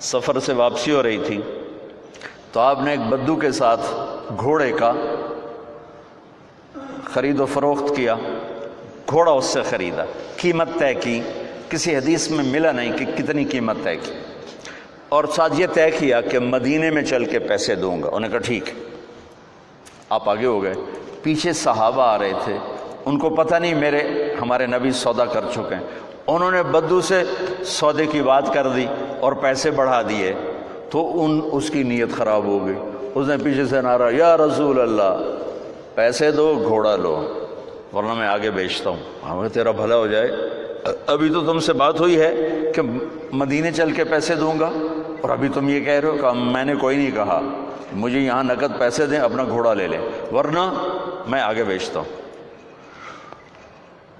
سفر سے واپسی ہو رہی تھی تو آپ نے ایک بدو کے ساتھ گھوڑے کا خرید و فروخت کیا، گھوڑا اس سے خریدا، قیمت طے کی، کسی حدیث میں ملا نہیں کہ کتنی قیمت طے کی، اور ساتھ یہ طے کیا کہ مدینے میں چل کے پیسے دوں گا۔ انہوں نے کہا ٹھیک ہے۔ آپ آگے ہو گئے، پیچھے صحابہ آ رہے تھے، ان کو پتہ نہیں ہمارے نبی سودا کر چکے ہیں، انہوں نے بدو سے سودے کی بات کر دی اور پیسے بڑھا دیے، تو اس کی نیت خراب ہو گئی۔ اس نے پیچھے سے نعرہ، یا رسول اللہ پیسے دو، گھوڑا لو ورنہ میں آگے بیچتا ہوں۔ ہمیں تیرا بھلا ہو جائے، ابھی تو تم سے بات ہوئی ہے کہ مدینے چل کے پیسے دوں گا، اور ابھی تم یہ کہہ رہے ہو کہ میں نے کوئی نہیں کہا، مجھے یہاں نقد پیسے دیں، اپنا گھوڑا لے لیں ورنہ میں آگے بیچتا ہوں۔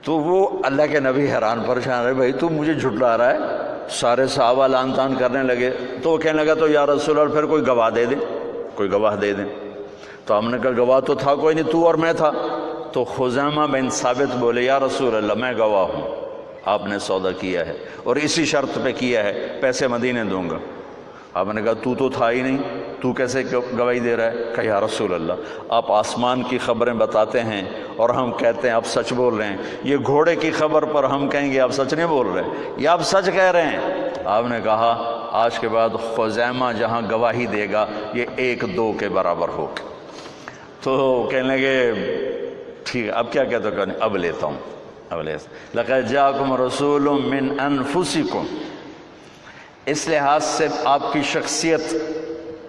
تو وہ اللہ کے نبی حیران پریشان رہے، بھائی تو مجھے جھٹلا رہا ہے؟ سارے صحابہ لان تان کرنے لگے، تو وہ کہنے لگا تو یا رسول اللہ پھر کوئی گواہ دے دیں، کوئی گواہ دے دیں۔ تو ہم نے کہا گواہ تو تھا کوئی نہیں، تو اور میں تھا۔ تو خزیمہ بن ثابت بولے، یا رسول اللہ میں گواہ ہوں، آپ نے سودا کیا ہے اور اسی شرط پہ کیا ہے، پیسے مدینے دوں گا۔ آپ نے کہا تو تھا ہی نہیں، تو کیسے گواہی دے رہا ہے؟ کہا یا رسول اللہ آپ آسمان کی خبریں بتاتے ہیں اور ہم کہتے ہیں آپ سچ بول رہے ہیں، یہ گھوڑے کی خبر پر ہم کہیں گے آپ سچ نہیں بول رہے یا آپ سچ کہہ رہے ہیں؟ آپ نے کہا آج کے بعد خزیمہ جہاں گواہی دے گا یہ 1-2 کے برابر ہوگا۔ تو کہنے لگے ٹھیک ہے، اب کیا کہتے ہو؟ اب لیتا ہوں، اب لیتا ہوں۔ لَقَدْ جَاءَكُمْ رَسُولٌ مِّنْ أَنفُسِكُمْ، اس لحاظ سے آپ کی شخصیت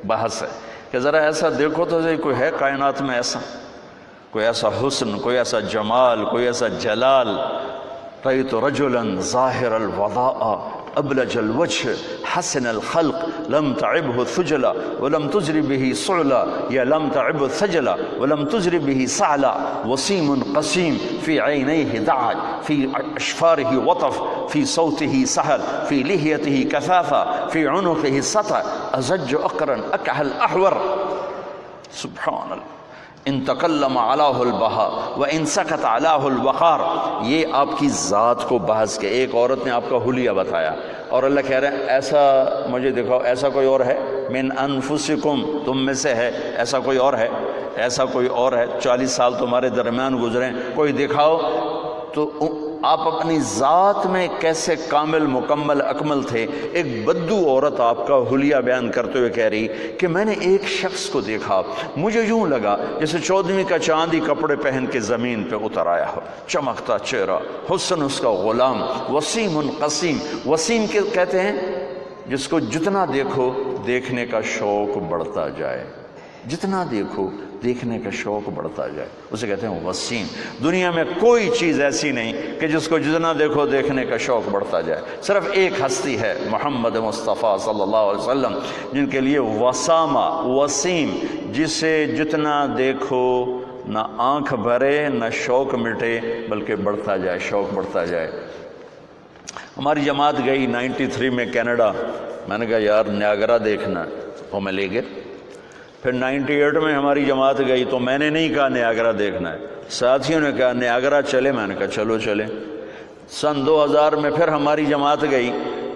بحث ہے کہ ذرا ایسا دیکھو تو کوئی ہے کائنات میں ایسا، کوئی ایسا حسن، کوئی ایسا جمال، کوئی ایسا جلال۔ رأيت رجلا ظاهر الوضاء أبلج الوجه حسن الخلق لم تعبه ثجلا ولم تجر به صعلا يا لم تعب ثجلا ولم تجر به صعلا وسيم قسيم في عينيه دعج في أشفاره وطف في صوته سهل في لحيته كثافة في عنقه سطع أزج أقرا أكحل أحور سبحان اللہ ان تکلم علیہ البہاء و ان سکت علیہ الوقار۔ یہ آپ کی ذات کو بحث کے، ایک عورت نے آپ کا حلیہ بتایا اور اللہ کہہ رہے ہیں ایسا مجھے دکھاؤ، ایسا کوئی اور ہے؟ من انفسکم، تم میں سے ہے، ایسا کوئی اور ہے؟ ایسا کوئی اور ہے؟ 40 سال تمہارے درمیان گزرے، کوئی دکھاؤ۔ تو آپ اپنی ذات میں کیسے کامل مکمل اکمل تھے۔ ایک بدو عورت آپ کا حلیہ بیان کرتے ہوئے کہہ رہی کہ میں نے ایک شخص کو دیکھا، مجھے یوں لگا جیسے 14ویں کا چاندی کپڑے پہن کے زمین پہ اتر آیا ہو، چمکتا چہرہ، حسن اس کا غلام، وسیم قسیم۔ وسیم کہتے ہیں جس کو جتنا دیکھو دیکھنے کا شوق بڑھتا جائے، جتنا دیکھو دیکھنے کا شوق بڑھتا جائے، اسے کہتے ہیں وسیم۔ دنیا میں کوئی چیز ایسی نہیں کہ جس کو جتنا دیکھو دیکھنے کا شوق بڑھتا جائے، صرف ایک ہستی ہے محمد مصطفیٰ صلی اللہ علیہ وسلم جن کے لیے وسامہ، وسیم، جسے جتنا دیکھو نہ آنکھ بھرے نہ شوق مٹے بلکہ بڑھتا جائے، شوق بڑھتا جائے۔ ہماری جماعت گئی 93 میں کینیڈا، میں نے کہا یار نیاگرا دیکھنا، وہ میں لے گئے۔ پھر 98 میں ہماری جماعت گئی تو میں نے نہیں کہا نیاگرا دیکھنا ہے، ساتھیوں نے کہا نیاگرا چلے، میں نے کہا چلو چلے۔ سن 2000 میں پھر ہماری جماعت گئی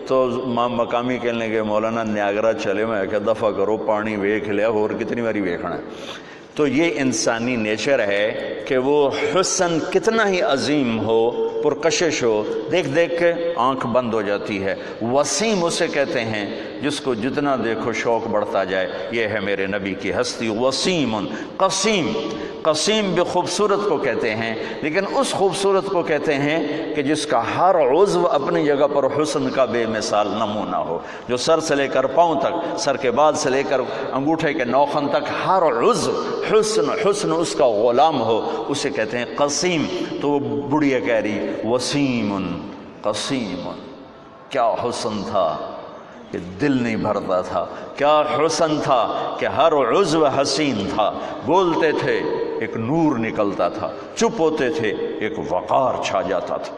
تو مقامی کہنے لگے مولانا نیاگرا چلے، میں کہا دفع کرو، پانی ویکھ لیا اور کتنی باری ویکھنا ہے۔ تو یہ انسانی نیچر ہے کہ وہ حسن کتنا ہی عظیم ہو، پرکشش ہو، دیکھ دیکھ کے آنکھ بند ہو جاتی ہے۔ وسیم اسے کہتے ہیں جس کو جتنا دیکھو شوق بڑھتا جائے۔ یہ ہے میرے نبی کی ہستی، وسیم قسیم۔ قسیم بھی خوبصورت کو کہتے ہیں، لیکن اس خوبصورت کو کہتے ہیں کہ جس کا ہر عضو اپنی جگہ پر حسن کا بے مثال نمونہ ہو، جو سر سے لے کر پاؤں تک، سر کے بال سے لے کر انگوٹھے کے نوخن تک ہر عضو حسن اس کا غلام ہو، اسے کہتے ہیں قسیم۔ تو وہ بڑھیا کہہ رہی وسیم قسیم، کیا حسن تھا کہ دل نہیں بھرتا تھا، کیا حسن تھا کہ ہر عضو حسین تھا، بولتے تھے ایک نور نکلتا تھا، چپ ہوتے تھے ایک وقار چھا جاتا تھا۔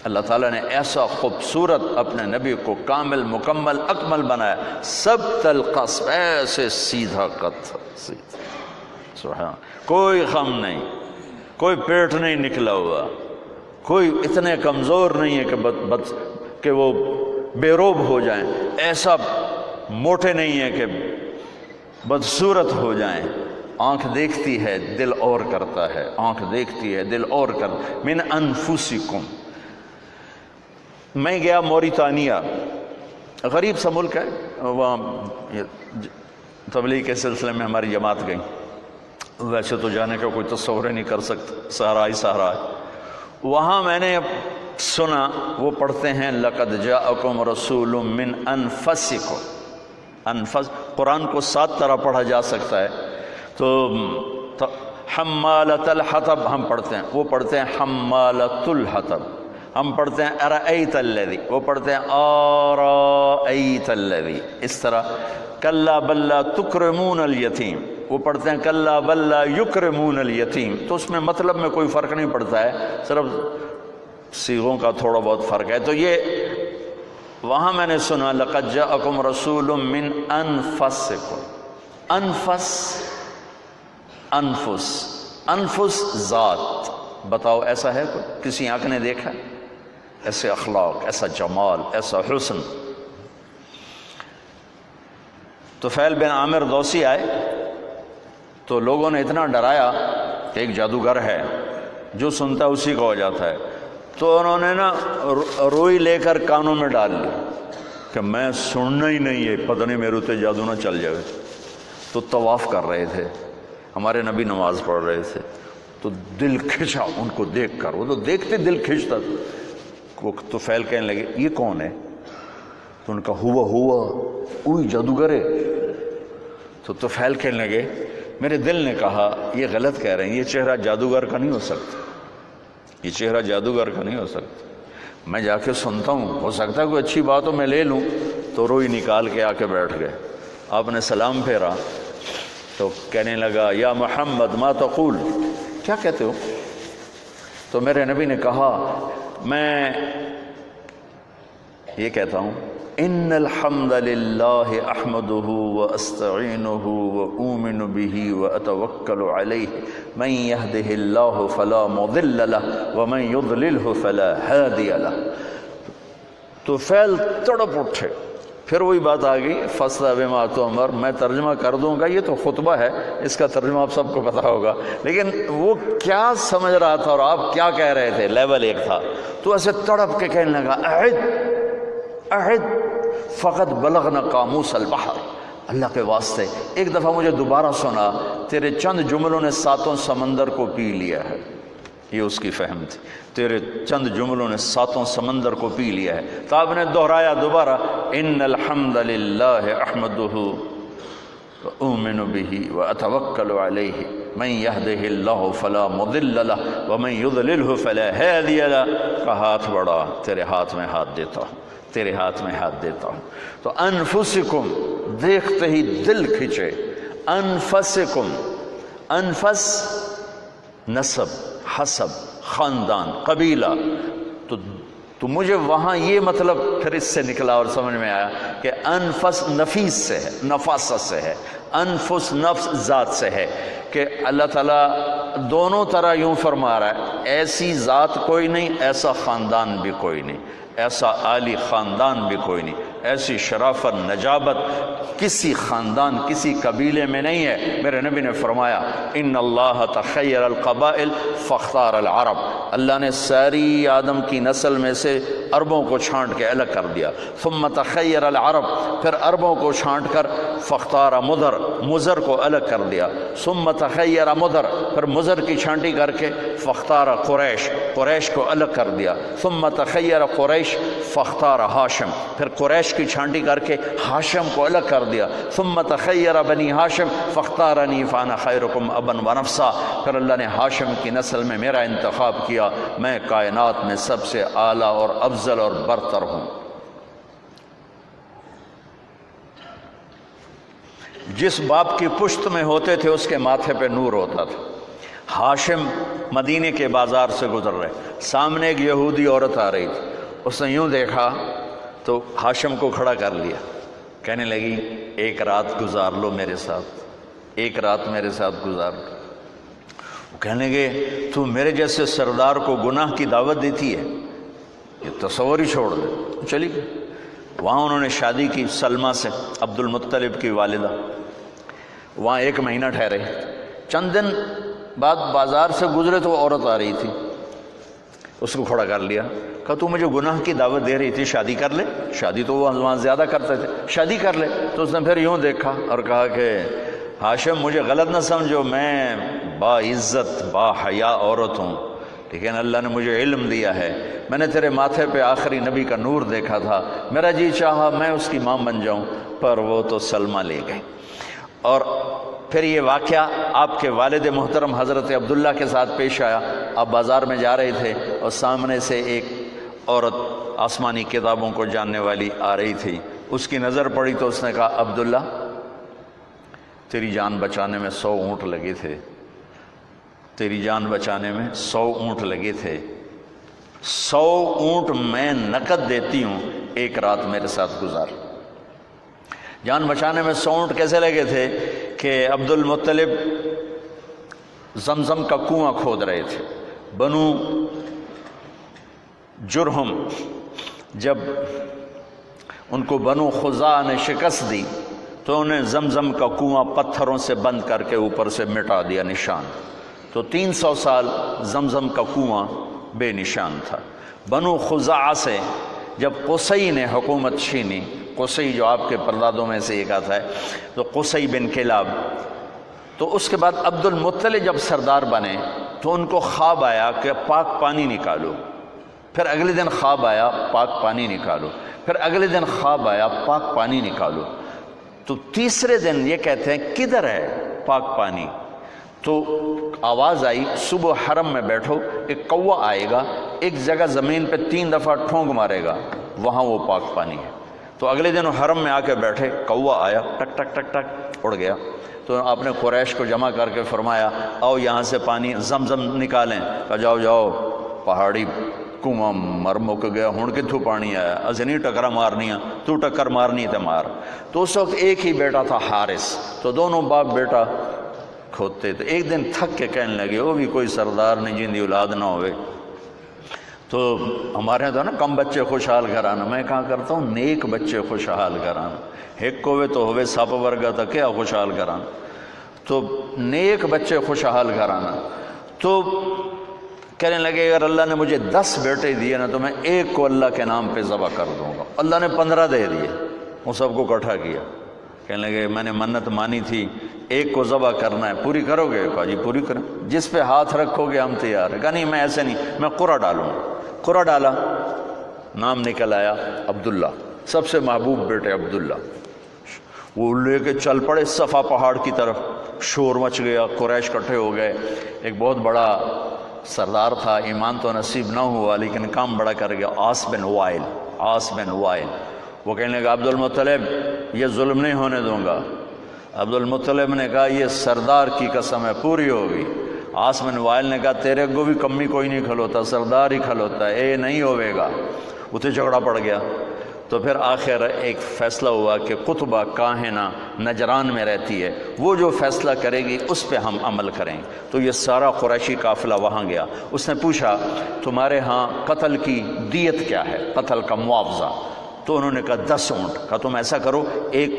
اللہ تعالیٰ نے ایسا خوبصورت اپنے نبی کو کامل مکمل اکمل بنایا، سب القصب، ایسے سیدھا قد، سبحان، کوئی خم نہیں، کوئی پیٹ نہیں نکلا ہوا، کوئی اتنے کمزور نہیں ہے کہ وہ بے روب ہو جائیں، ایسا موٹے نہیں ہیں کہ بدصورت ہو جائیں۔ آنکھ دیکھتی ہے دل اور کرتا ہے، آنکھ دیکھتی ہے دل اور کرتا۔ من انفسکم، میں گیا موریتانیہ، غریب سا ملک ہے، وہاں تبلیغ کے سلسلے میں ہماری جماعت گئی، ویسے تو جانے کا کوئی تصور نہیں کر سکتا، صحرا ہی صحرا ہے۔ وہاں میں نے سنا وہ پڑھتے ہیں لقد جاءکم رسول من انفسکم، انفس قرآن کو 7 طرح پڑھا جا سکتا ہے، تو حمالۃ الحطب ہم پڑھتے ہیں، وہ پڑھتے ہیں حمالۃ الحطب، ہم پڑھتے ہیں ارأیت الذی، وہ پڑھتے ہیں آرأیت الذی، اس طرح کلا بل لا تکرمون الیتیم، وہ پڑھتے ہیں کلا بل لا یکرمون الیتیم۔ تو اس میں مطلب میں کوئی فرق نہیں پڑتا ہے، صرف صیغوں کا تھوڑا بہت فرق ہے۔ تو یہ وہاں میں نے سنا لقد جاءکم رسول من انفسکم، انفس انفس انفس ذات، بتاؤ ایسا ہے کوئی؟ کسی آنکھ نے دیکھا ایسے اخلاق، ایسا جمال، ایسا حسن؟ تو فیل بن عامر دوسی آئے تو لوگوں نے اتنا ڈرایا کہ ایک جادوگر ہے، جو سنتا اسی کا ہو جاتا ہے۔ تو انہوں نے نا روئی لے کر کانوں میں ڈال لی کہ میں سننا ہی نہیں ہے، پتہ نہیں میرے تے جادو نہ چل جائے۔ تو طواف کر رہے تھے، ہمارے نبی نماز پڑھ رہے تھے، تو دل کھچا ان کو دیکھ کر، وہ تو دیکھتے دل کھچتا تھا۔ تو فیل کہنے لگے یہ کون ہے؟ تو ان کا ہوا اوئی جادوگر ہے۔ تو فیل کہنے لگے میرے دل نے کہا یہ غلط کہہ رہے ہیں، یہ چہرہ جادوگر کا نہیں ہو سکتا، یہ چہرہ جادوگر کا نہیں ہو سکتا، میں جا کے سنتا ہوں، ہو سکتا ہے کوئی اچھی بات ہو میں لے لوں۔ تو روئی نکال کے آ کے بیٹھ گئے۔ آپ نے سلام پھیرا تو کہنے لگا یا محمد ما تقول، کیا کہتے ہو؟ تو میرے نبی نے کہا میں یہ کہتا ہوں ان الحمد للہ احمدہ واستعینہ واؤمن بہ واتوکل علیہ من یہدہ اللہ فلا مضل لہ ومن یضللہ فلا ہادی لہ۔ تو فیل تڑپ اٹھے، پھر وہی بات آ گئی فاصلہ بما تؤمر، میں ترجمہ کر دوں گا، یہ تو خطبہ ہے، اس کا ترجمہ آپ سب کو پتہ ہوگا، لیکن وہ کیا سمجھ رہا تھا اور آپ کیا کہہ رہے تھے، لیول ایک تھا۔ تو ایسے تڑپ کے کہنے لگا اعد فقط بلغنا قاموس البحر، اللہ کے واسطے ایک دفعہ مجھے دوبارہ سنا، تیرے چند جملوں نے 7 سمندر کو پی لیا ہے، یہ اس کی فہم تھی، تیرے چند جملوں نے 7 سمندر کو پی لیا ہے۔ تو آپ نے دہرایا دوبارہ ان الحمد للہ احمدہ واؤمن بہ واتوکل علیہ من یہدہ اللہ فلا مضل لہ ومن یضللہ فلا ہادی لہ۔ کا ہاتھ بڑھا، تیرے ہاتھ میں ہاتھ دیتا ہوں، تیرے ہاتھ میں ہاتھ دیتا ہوں۔ تو انفسکم دیکھتے ہی دل کھچے، انفسکم، انفس نسب، حسب، خاندان، قبیلہ۔ تو مجھے وہاں یہ مطلب پھر اس سے نکلا اور سمجھ میں آیا کہ انفس نفیس سے ہے، نفاست سے ہے، انفس نفس ذات سے ہے، کہ اللہ تعالیٰ دونوں طرح یوں فرما رہا ہے ایسی ذات کوئی نہیں، ایسا خاندان بھی کوئی نہیں، ایسا عالی خاندان بھی کوئی نہیں، ایسی شرافت نجابت کسی خاندان کسی قبیلے میں نہیں ہے۔ میرے نبی نے فرمایا ان اللہ تخیر القبائل فاختار العرب، اللہ نے ساری آدم کی نسل میں سے عربوں کو چھانٹ کے الگ کر دیا، ثم تخیر العرب، پھر عربوں کو چھانٹ کر فاختار مدر، مزر کو الگ کر دیا، ثم تخیر مدر، پھر مزر کی چھانٹی کر کے فاختار قریش، قریش کو الگ کر دیا، ثم تخیر قریش فاختار ہاشم، پھر قریش کی چھانٹی کر کے ہاشم کو الگ کر دیا، ثم تخیر بنی ہاشم فاختارنی فانا خیرکم ابا ونفسا، پھر اللہ نے ہاشم کی نسل میں میرا انتخاب کیا، میں کائنات میں سب سے اعلیٰ اور افضل اور برتر ہوں۔ جس باپ کی پشت میں ہوتے تھے اس کے ماتھے پہ نور ہوتا تھا۔ ہاشم مدینے کے بازار سے گزر رہے، سامنے ایک یہودی عورت آ رہی تھی، اس نے یوں دیکھا تو ہاشم کو کھڑا کر لیا، کہنے لگی ایک رات گزار لو میرے ساتھ، ایک رات میرے ساتھ گزار لو۔ کہنے لگے تو میرے جیسے سردار کو گناہ کی دعوت دیتی ہے، یہ تصور ہی چھوڑ دے۔ چلی گئی۔ وہاں انہوں نے شادی کی سلمہ سے، عبد المطلب کی والدہ۔ وہاں 1 مہینہ ٹھہرے۔ چند دن بعد بازار سے گزرے تو وہ عورت آ رہی تھی، اس کو کھڑا کر لیا، کہا تو مجھے گناہ کی دعوت دے رہی تھی، شادی کر لے۔ شادی تو وہ وہاں زیادہ کرتے تھے، شادی کر لے۔ تو اس نے پھر یوں دیکھا اور کہا کہ ہاشم مجھے غلط نہ سمجھو، میں با عزت با حیا عورت ہوں، لیکن اللہ نے مجھے علم دیا ہے، میں نے تیرے ماتھے پہ آخری نبی کا نور دیکھا تھا، میرا جی چاہا میں اس کی ماں بن جاؤں، پر وہ تو سلمہ لے گئی۔ اور پھر یہ واقعہ آپ کے والد محترم حضرت عبداللہ کے ساتھ پیش آیا۔ آپ بازار میں جا رہے تھے اور سامنے سے ایک عورت آسمانی کتابوں کو جاننے والی آ رہی تھی، اس کی نظر پڑی تو اس نے کہا عبداللہ تیری جان بچانے میں 100 اونٹ لگے تھے، تیری جان بچانے میں 100 اونٹ لگے تھے، 100 اونٹ میں نقد دیتی ہوں، ایک رات میرے ساتھ گزار۔ جان بچانے میں 100 اونٹ کیسے لگے تھے کہ عبد المطلب زمزم کا کنواں کھود رہے تھے۔ بنو جرہم جب ان کو بنو خزاعہ نے شکست دی تو انہیں زمزم کا کنواں پتھروں سے بند کر کے اوپر سے مٹا دیا نشان، تو 300 سال زمزم کا کنواں بے نشان تھا۔ بنو خزاعہ سے جب قصی نے حکومت چھینی، قصی جو آپ کے پردادوں میں سے ایک آتا ہے، تو قصی بن کلاب، تو اس کے بعد عبد المطلب جب سردار بنے تو ان کو خواب آیا کہ پاک پانی نکالو، پھر اگلے دن خواب آیا پاک پانی نکالو، پھر اگلے دن خواب آیا پاک پانی نکالو، تو تیسرے دن یہ کہتے ہیں کدھر ہے پاک پانی؟ تو آواز آئی صبح حرم میں بیٹھو، ایک کوا آئے گا، ایک جگہ زمین پہ 3 دفعہ ٹھونک مارے گا، وہاں وہ پاک پانی ہے۔ تو اگلے دن حرم میں آ کے بیٹھے، کوا آیا، ٹک ٹک ٹک ٹک اڑ گیا، تو آپ نے قریش کو جمع کر کے فرمایا آؤ یہاں سے پانی زمزم نکالیں، کہا جاؤ جاؤ پہاڑی کنواں مر مک گیا، ہن کتھوں پانی آیا، ازنی ٹکرا مارنی ہے، تو ٹکر مارنی تے مار۔ تو اس وقت ایک ہی بیٹا تھا حارث، تو دونوں باپ بیٹا کھودتے تھے۔ ایک دن تھک کے کہنے لگے وہ بھی کوئی سردار نہیں جن دی اولاد نہ ہوئے، تو ہمارے یہاں تو نا کم بچے خوشحال گھرانا، میں کہاں کرتا ہوں نیک بچے خوشحال گھرانا، ایک ہوئے تو ہوئے سپ ورگا تھا کیا خوشحال گھرانا، تو نیک بچے خوشحال گھرانا۔ تو کہنے لگے اگر اللہ نے مجھے 10 بیٹے دیے نا تو میں ایک کو اللہ کے نام پہ ذبح کر دوں گا۔ اللہ نے 15 دے دیے، وہ سب کو اکٹھا کیا، کہنے لگے میں نے منت مانی تھی ایک کو ذبح کرنا ہے، پوری کرو گے؟ کہا جی پوری کریں، جس پہ ہاتھ رکھو گے ہم تیار ہیں۔ کہا نہیں میں ایسے نہیں، میں قرہ ڈالوں۔ قرہ ڈالا، نام نکل آیا عبداللہ، سب سے محبوب بیٹے عبداللہ۔ وہ لے کے چل پڑے صفا پہاڑ کی طرف، شور مچ گیا، قریش اکٹھے ہو گئے۔ ایک بہت بڑا سردار تھا، ایمان تو نصیب نہ ہوا لیکن کام بڑا کر گیا، عاص بن وائل۔ عاص بن وائل وہ کہنے لگا عبد المطلب یہ ظلم نہیں ہونے دوں گا۔ عبد المطلب نے کہا یہ سردار کی قسم ہے پوری ہوگی۔ عاص بن وائل نے کہا تیرے کو بھی کمی کوئی نہیں کھلوتا، سردار ہی کھلوتا ہے، اے نہیں ہوئے گا۔ اتنے جھگڑا پڑ گیا، تو پھر آخر ایک فیصلہ ہوا کہ قطبہ کاہنہ نجران میں رہتی ہے، وہ جو فیصلہ کرے گی اس پہ ہم عمل کریں۔ تو یہ سارا قریشی قافلہ وہاں گیا، اس نے پوچھا تمہارے ہاں قتل کی دیت کیا ہے، قتل کا معاوضہ؟ تو انہوں نے کہا 10 اونٹ۔ کہا تم ایسا کرو ایک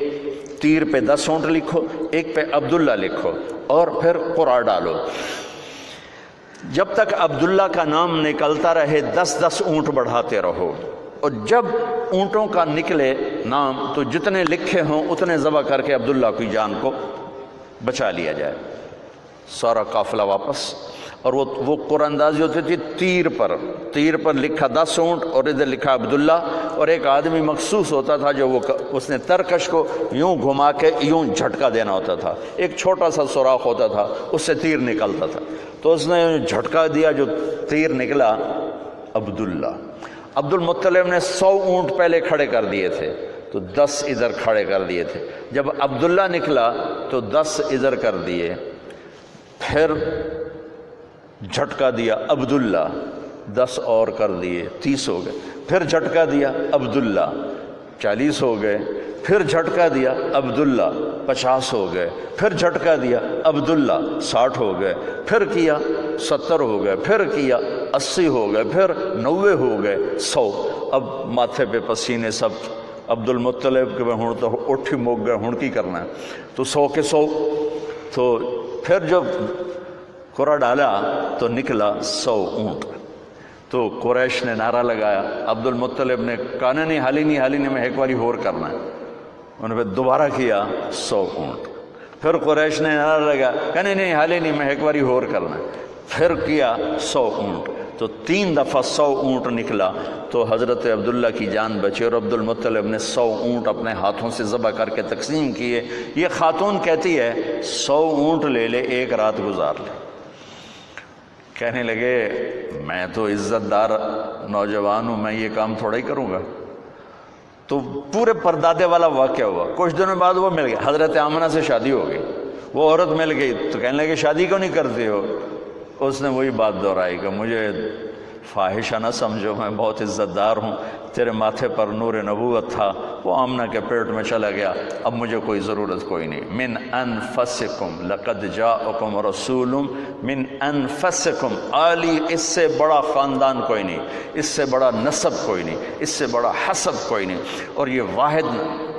تیر پہ 10 اونٹ لکھو، ایک پہ عبداللہ لکھو اور پھر قرآن ڈالو، جب تک عبداللہ کا نام نکلتا رہے 10 اونٹ بڑھاتے رہو، اور جب اونٹوں کا نکلے نام تو جتنے لکھے ہوں اتنے ذبح کر کے عبداللہ کی جان کو بچا لیا جائے۔ سارا قافلہ واپس، اور وہ قرآن اندازی ہوتی تھی تیر پر لکھا 10 اونٹ اور ادھر لکھا عبداللہ، اور ایک آدمی مخصوص ہوتا تھا جو اس نے ترکش کو یوں گھما کے یوں جھٹکا دینا ہوتا تھا، ایک چھوٹا سا سوراخ ہوتا تھا اس سے تیر نکلتا تھا، تو اس نے جھٹکا دیا، جو تیر نکلا عبداللہ۔ عبد المطلب نے 100 اونٹ پہلے کھڑے کر دیے تھے تو 10 ادھر کھڑے کر دیے تھے، جب عبداللہ نکلا تو 10 ادھر کر دیے، پھر جھٹکا دیا عبداللہ، 10 اور کر دیے، 30 ہو گئے، پھر جھٹکا دیا عبداللہ، 40 ہو گئے، پھر جھٹکا دیا عبداللہ 50 ہو گئے، پھر جھٹکا دیا عبداللہ 60 ہو گئے، پھر کیا 70 ہو گئے، پھر کیا 80 ہو گئے، پھر 90 ہو گئے، 100۔ اب ماتھے پہ پسینے سب عبد المطلب کہ ہوں تو اٹھی موک گئے، ہوں کی کرنا ہے، تو 100 کے 100۔ تو پھر جب قرعہ ڈالا تو نکلا 100 اونٹ۔ تو قریش نے نعرہ لگایا، عبد المطلب نے کہا نہیں حالی نہیں میں ایک باری اور کرنا ہے، انہوں نے دوبارہ کیا 100 اونٹ۔ پھر قریش نے نعرہ لگایا، کہا نہیں حالی نہیں میں ایک باری اور کرنا ہے، پھر کیا 100 اونٹ۔ تو 3 دفعہ 100 اونٹ نکلا تو حضرت عبداللہ کی جان بچی، اور عبد المطلب نے 100 اونٹ اپنے ہاتھوں سے ذبح کر کے تقسیم کیے۔ یہ خاتون کہتی ہے 100 اونٹ لے لے، ایک رات گزار لے۔ کہنے لگے میں تو عزت دار نوجوان ہوں، میں یہ کام تھوڑا ہی کروں گا۔ تو پورے پردادے والا واقعہ ہوا۔ کچھ دنوں بعد وہ مل گئے، حضرت آمنہ سے شادی ہو گئی، وہ عورت مل گئی تو کہنے لگے شادی کیوں نہیں کرتے ہو؟ اس نے وہی بات دہرائی کہ مجھے فاحشہ نہ سمجھو، میں بہت عزت دار ہوں، تیرے ماتھے پر نور نبوت تھا، وہ آمنہ کے پیٹ میں چلا گیا، اب مجھے کوئی ضرورت کوئی نہیں۔ من انفسکم لقد جاءکم رسول من انفسکم، عالی اس سے بڑا خاندان کوئی نہیں، اس سے بڑا نسب کوئی نہیں، اس سے بڑا حسب کوئی نہیں، اور یہ واحد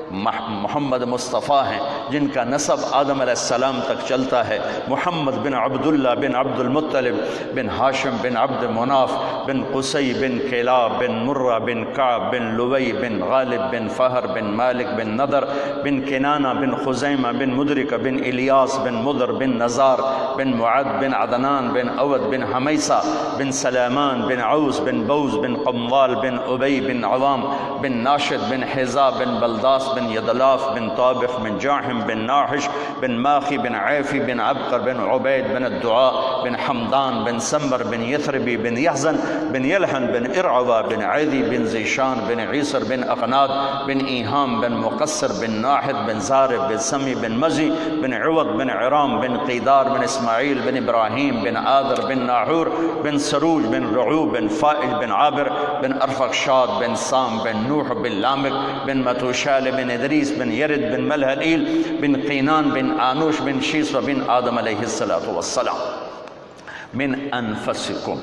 محمد مصطفیٰ ہیں جن کا نسب آدم علیہ السلام تک چلتا ہے۔ محمد بن عبداللہ بن عبد المطلب بن ہاشم بن عبد مناف بن قصی بن کلاب بن مرہ بن کعب بن لوی بن غالب بن فہر بن مالک بن نضر بن کنانہ بن خزیمہ بن مدرکہ بن الیاس بن مضر بن نزار بن معد بن عدنان بن اود بن حمیسہ بن سلیمان بن عوس بن بوز بن قموال بن ابی بن عوام بن ناشد بن حذا بن بلداس بن یدلاف بن طابخ بن جاحم بن ناحش بن ماخی بن عیفی بن عبقر بن عبید بن الدعاء بن حمدان بن سمبر بن یثربی بن یحزن بن یلحن بن ارعوہ بن عیدی بن زیشان بن عیسر بن اقناد بن ایہام بن مقصر بن ناحد بن زارب بن سمی بن مزی بن عوض بن عرام بن قیدار بن اسماعیل بن ابراہیم بن آدر بن ناحور بن سروج بن رعوب بن فائج بن عابر بن ارفخشاد بن سام بن نوح بن لامک بن متوشال بن ادریس بن یرد بن ملحلیل بن قینان بن آنوش بن شیس و بن آدم علیہ السلام من انفسکم۔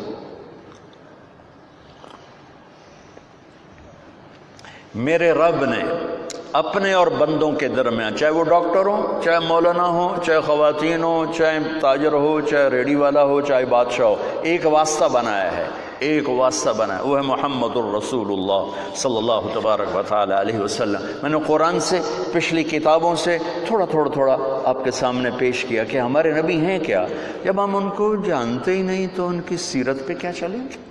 میرے رب نے اپنے اور بندوں کے درمیان، چاہے وہ ڈاکٹر ہوں، چاہے مولانا ہو، چاہے خواتین ہو، چاہے تاجر ہو، چاہے ریڑھی والا ہو، چاہے بادشاہ ہو، ایک واسطہ بنایا ہے، ایک واسطہ بنا ہے، وہ ہے محمد الرسول اللہ صلی اللہ تبارک و تعالی علیہ وسلم۔ میں نے قرآن سے، پچھلی کتابوں سے تھوڑا آپ کے سامنے پیش کیا کہ ہمارے نبی ہیں کیا۔ جب ہم ان کو جانتے ہی نہیں تو ان کی سیرت پہ کیا چلیں گے؟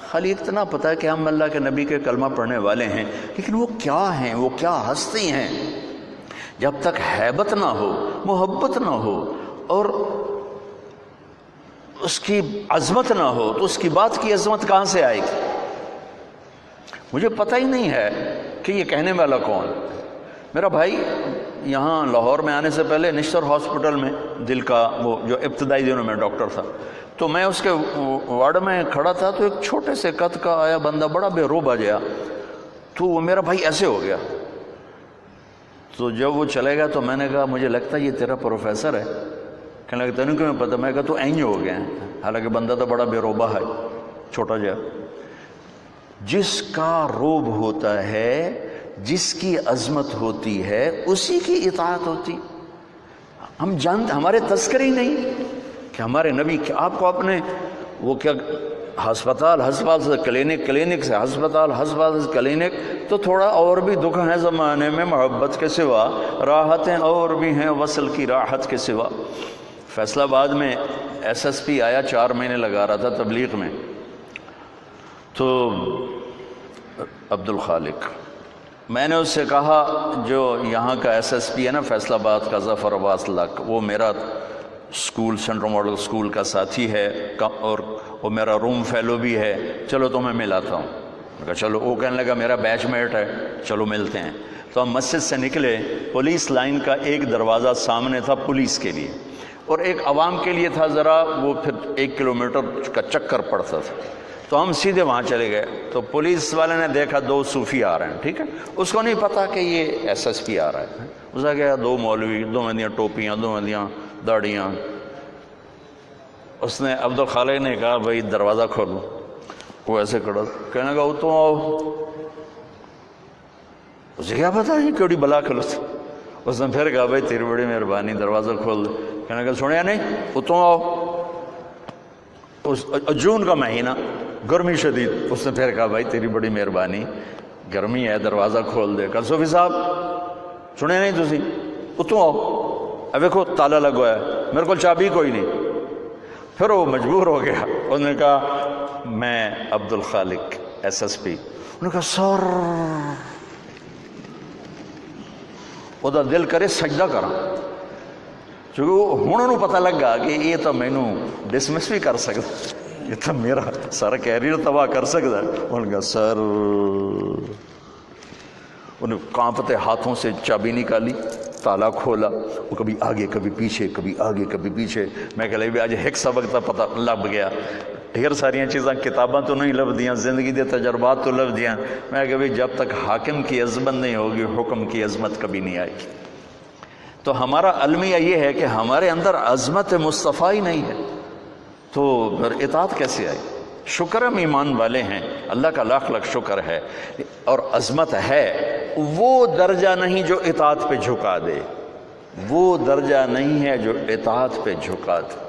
خالی اتنا پتہ ہے کہ ہم اللہ کے نبی کے کلمہ پڑھنے والے ہیں، لیکن وہ کیا ہیں، وہ کیا ہستی ہیں؟ جب تک ہیبت نہ ہو، محبت نہ ہو اور اس کی عظمت نہ ہو تو اس کی بات کی عظمت کہاں سے آئے گی؟ مجھے پتہ ہی نہیں ہے کہ یہ کہنے والا کون۔ میرا بھائی یہاں لاہور میں آنے سے پہلے نشتر ہاسپٹل میں دل کا وہ جو ابتدائی دنوں میں ڈاکٹر تھا، تو میں اس کے وارڈ میں کھڑا تھا تو ایک چھوٹے سے قد کا آیا بندہ، بڑا بے روب آ گیا، تو وہ میرا بھائی ایسے ہو گیا۔ تو جب وہ چلے گا تو میں نے کہا مجھے لگتا ہے یہ تیرا پروفیسر ہے۔ کہنے لگا تینوں کیوں پتہ؟ میں کہا تو اینج ہو گیا ہے، حالانکہ بندہ تو بڑا بے روبہ ہے، چھوٹا جا۔ جس کا روب ہوتا ہے، جس کی عظمت ہوتی ہے، اسی کی اطاعت ہوتی۔ ہم جانتے، ہمارے تذکرے ہی نہیں کہ ہمارے نبی کہ آپ کو اپنے وہ کیا ہسپتال سے کلینک سے ہسپتال سے کلینک، تو تھوڑا اور بھی دکھ ہے زمانے میں محبت کے سوا، راحتیں اور بھی ہیں وصل کی راحت کے سوا۔ فیصل آباد میں SSP آیا، 4 مہینے لگا رہا تھا تبلیغ میں، تو عبد الخالق، میں نے اس سے کہا جو یہاں کا SSP ہے نا فیصل آباد کا، ظفر عباس لک، وہ میرا اسکول سینٹرل ماڈل اسکول کا ساتھی ہے اور وہ میرا روم فیلو بھی ہے، چلو تو میں ملاتا ہوں۔ میں کہا چلو۔ وہ کہنے لگا میرا بیچ میٹ ہے، چلو ملتے ہیں۔ تو ہم مسجد سے نکلے، پولیس لائن کا ایک دروازہ سامنے تھا پولیس کے لیے، اور ایک عوام کے لیے تھا، ذرا وہ پھر 1 کلومیٹر کا چکر پڑتا تھا۔ تو ہم سیدھے وہاں چلے گئے، تو پولیس والے نے دیکھا 2 صوفی آ رہے ہیں، ٹھیک ہے، اس کو نہیں پتا کہ یہ SSP آ رہا ہے، اس نے کہا 2 مولوی، 2 میں ٹوپیاں، 2 میں داڑیاں۔ اس نے عبدالخالق نے کہا بھائی دروازہ کھولو، وہ ایسے کھڑا، کہنے لگا تو آؤ، اسے کیا پتا ہے کیڑی بلا کھلو تھی۔ اس نے پھر کہا بھائی تیری بڑی مہربانی، دروازہ کھول دے۔ کہنے لگا سنیا نہیں، اتوں آؤ۔ جون کا مہینہ، گرمی شدید، اس نے پھر کہا بھائی تیری بڑی مہربانی، گرمی ہے، دروازہ کھول دے۔ کہا صوفی صاحب سنے نہیں تسی، اتوں آؤ، اب دیکھو تالا لگوا ہے، میرے کو چابی کوئی نہیں۔ پھر وہ مجبور ہو گیا، اس نے کہا میں عبدالخالق SSP۔ انہوں نے کہا سر، وہ دل کرے سجدہ کرا، چونکہ ہوں انہوں پتہ لگا کہ یہ تو مینوں ڈسمس بھی کر سکتا، یہ تو میرا سارا کیریئر تباہ کر سکتا ہے۔ انہوں نے کہا سر، انہیں کانپتے ہاتھوں سے چابی نکالی، تالا کھولا، وہ کبھی آگے کبھی پیچھے، کبھی آگے کبھی پیچھے۔ میں کہ لے آج ایک سبق تا پتہ لب گیا، ڈھیر ساریاں چیزاں کتاباں تو نہیں لب دیاں، زندگی دے تجربات تو لب دیاں۔ میں کہ بھئی جب تک حاکم کی عظمت نہیں ہوگی، حکم کی عظمت کبھی نہیں آئے گی۔ تو ہمارا المیہ یہ ہے کہ ہمارے اندر عظمت مصطفیٰ ہی نہیں ہے، تو پھر اطاعت کیسے آئی؟ شکر ہم ایمان والے ہیں، اللہ کا لاکھ لاکھ شکر ہے، اور عظمت ہے، وہ درجہ نہیں جو اطاعت پہ جھکا دے، وہ درجہ نہیں ہے جو اطاعت پہ جھکا دے۔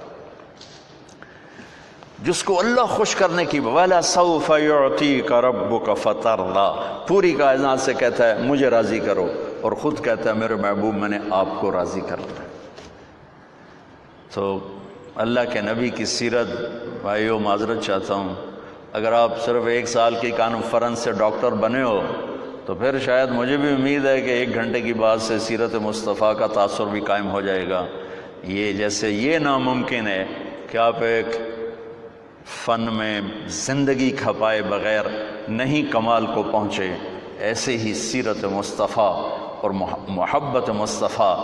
جس کو اللہ خوش کرنے کی وَلَا سَوْفَ يُعْطِيكَ رَبُّكَ فَتَرْضَىٰ، پوری کائنات سے کہتا ہے مجھے راضی کرو، اور خود کہتا ہے میرے محبوب میں نے آپ کو راضی کرنا ہے۔ تو اللہ کے نبی کی سیرت، بھائیو معذرت چاہتا ہوں، اگر آپ صرف 1 سال کی کانفرنس سے ڈاکٹر بنے ہو تو پھر شاید مجھے بھی امید ہے کہ 1 گھنٹے کی بعد سے سیرت مصطفیٰ کا تاثر بھی قائم ہو جائے گا۔ یہ جیسے یہ ناممکن ہے کہ آپ ایک فن میں زندگی کھپائے بغیر نہیں کمال کو پہنچے، ایسے ہی سیرت مصطفیٰ اور محبت مصطفیٰ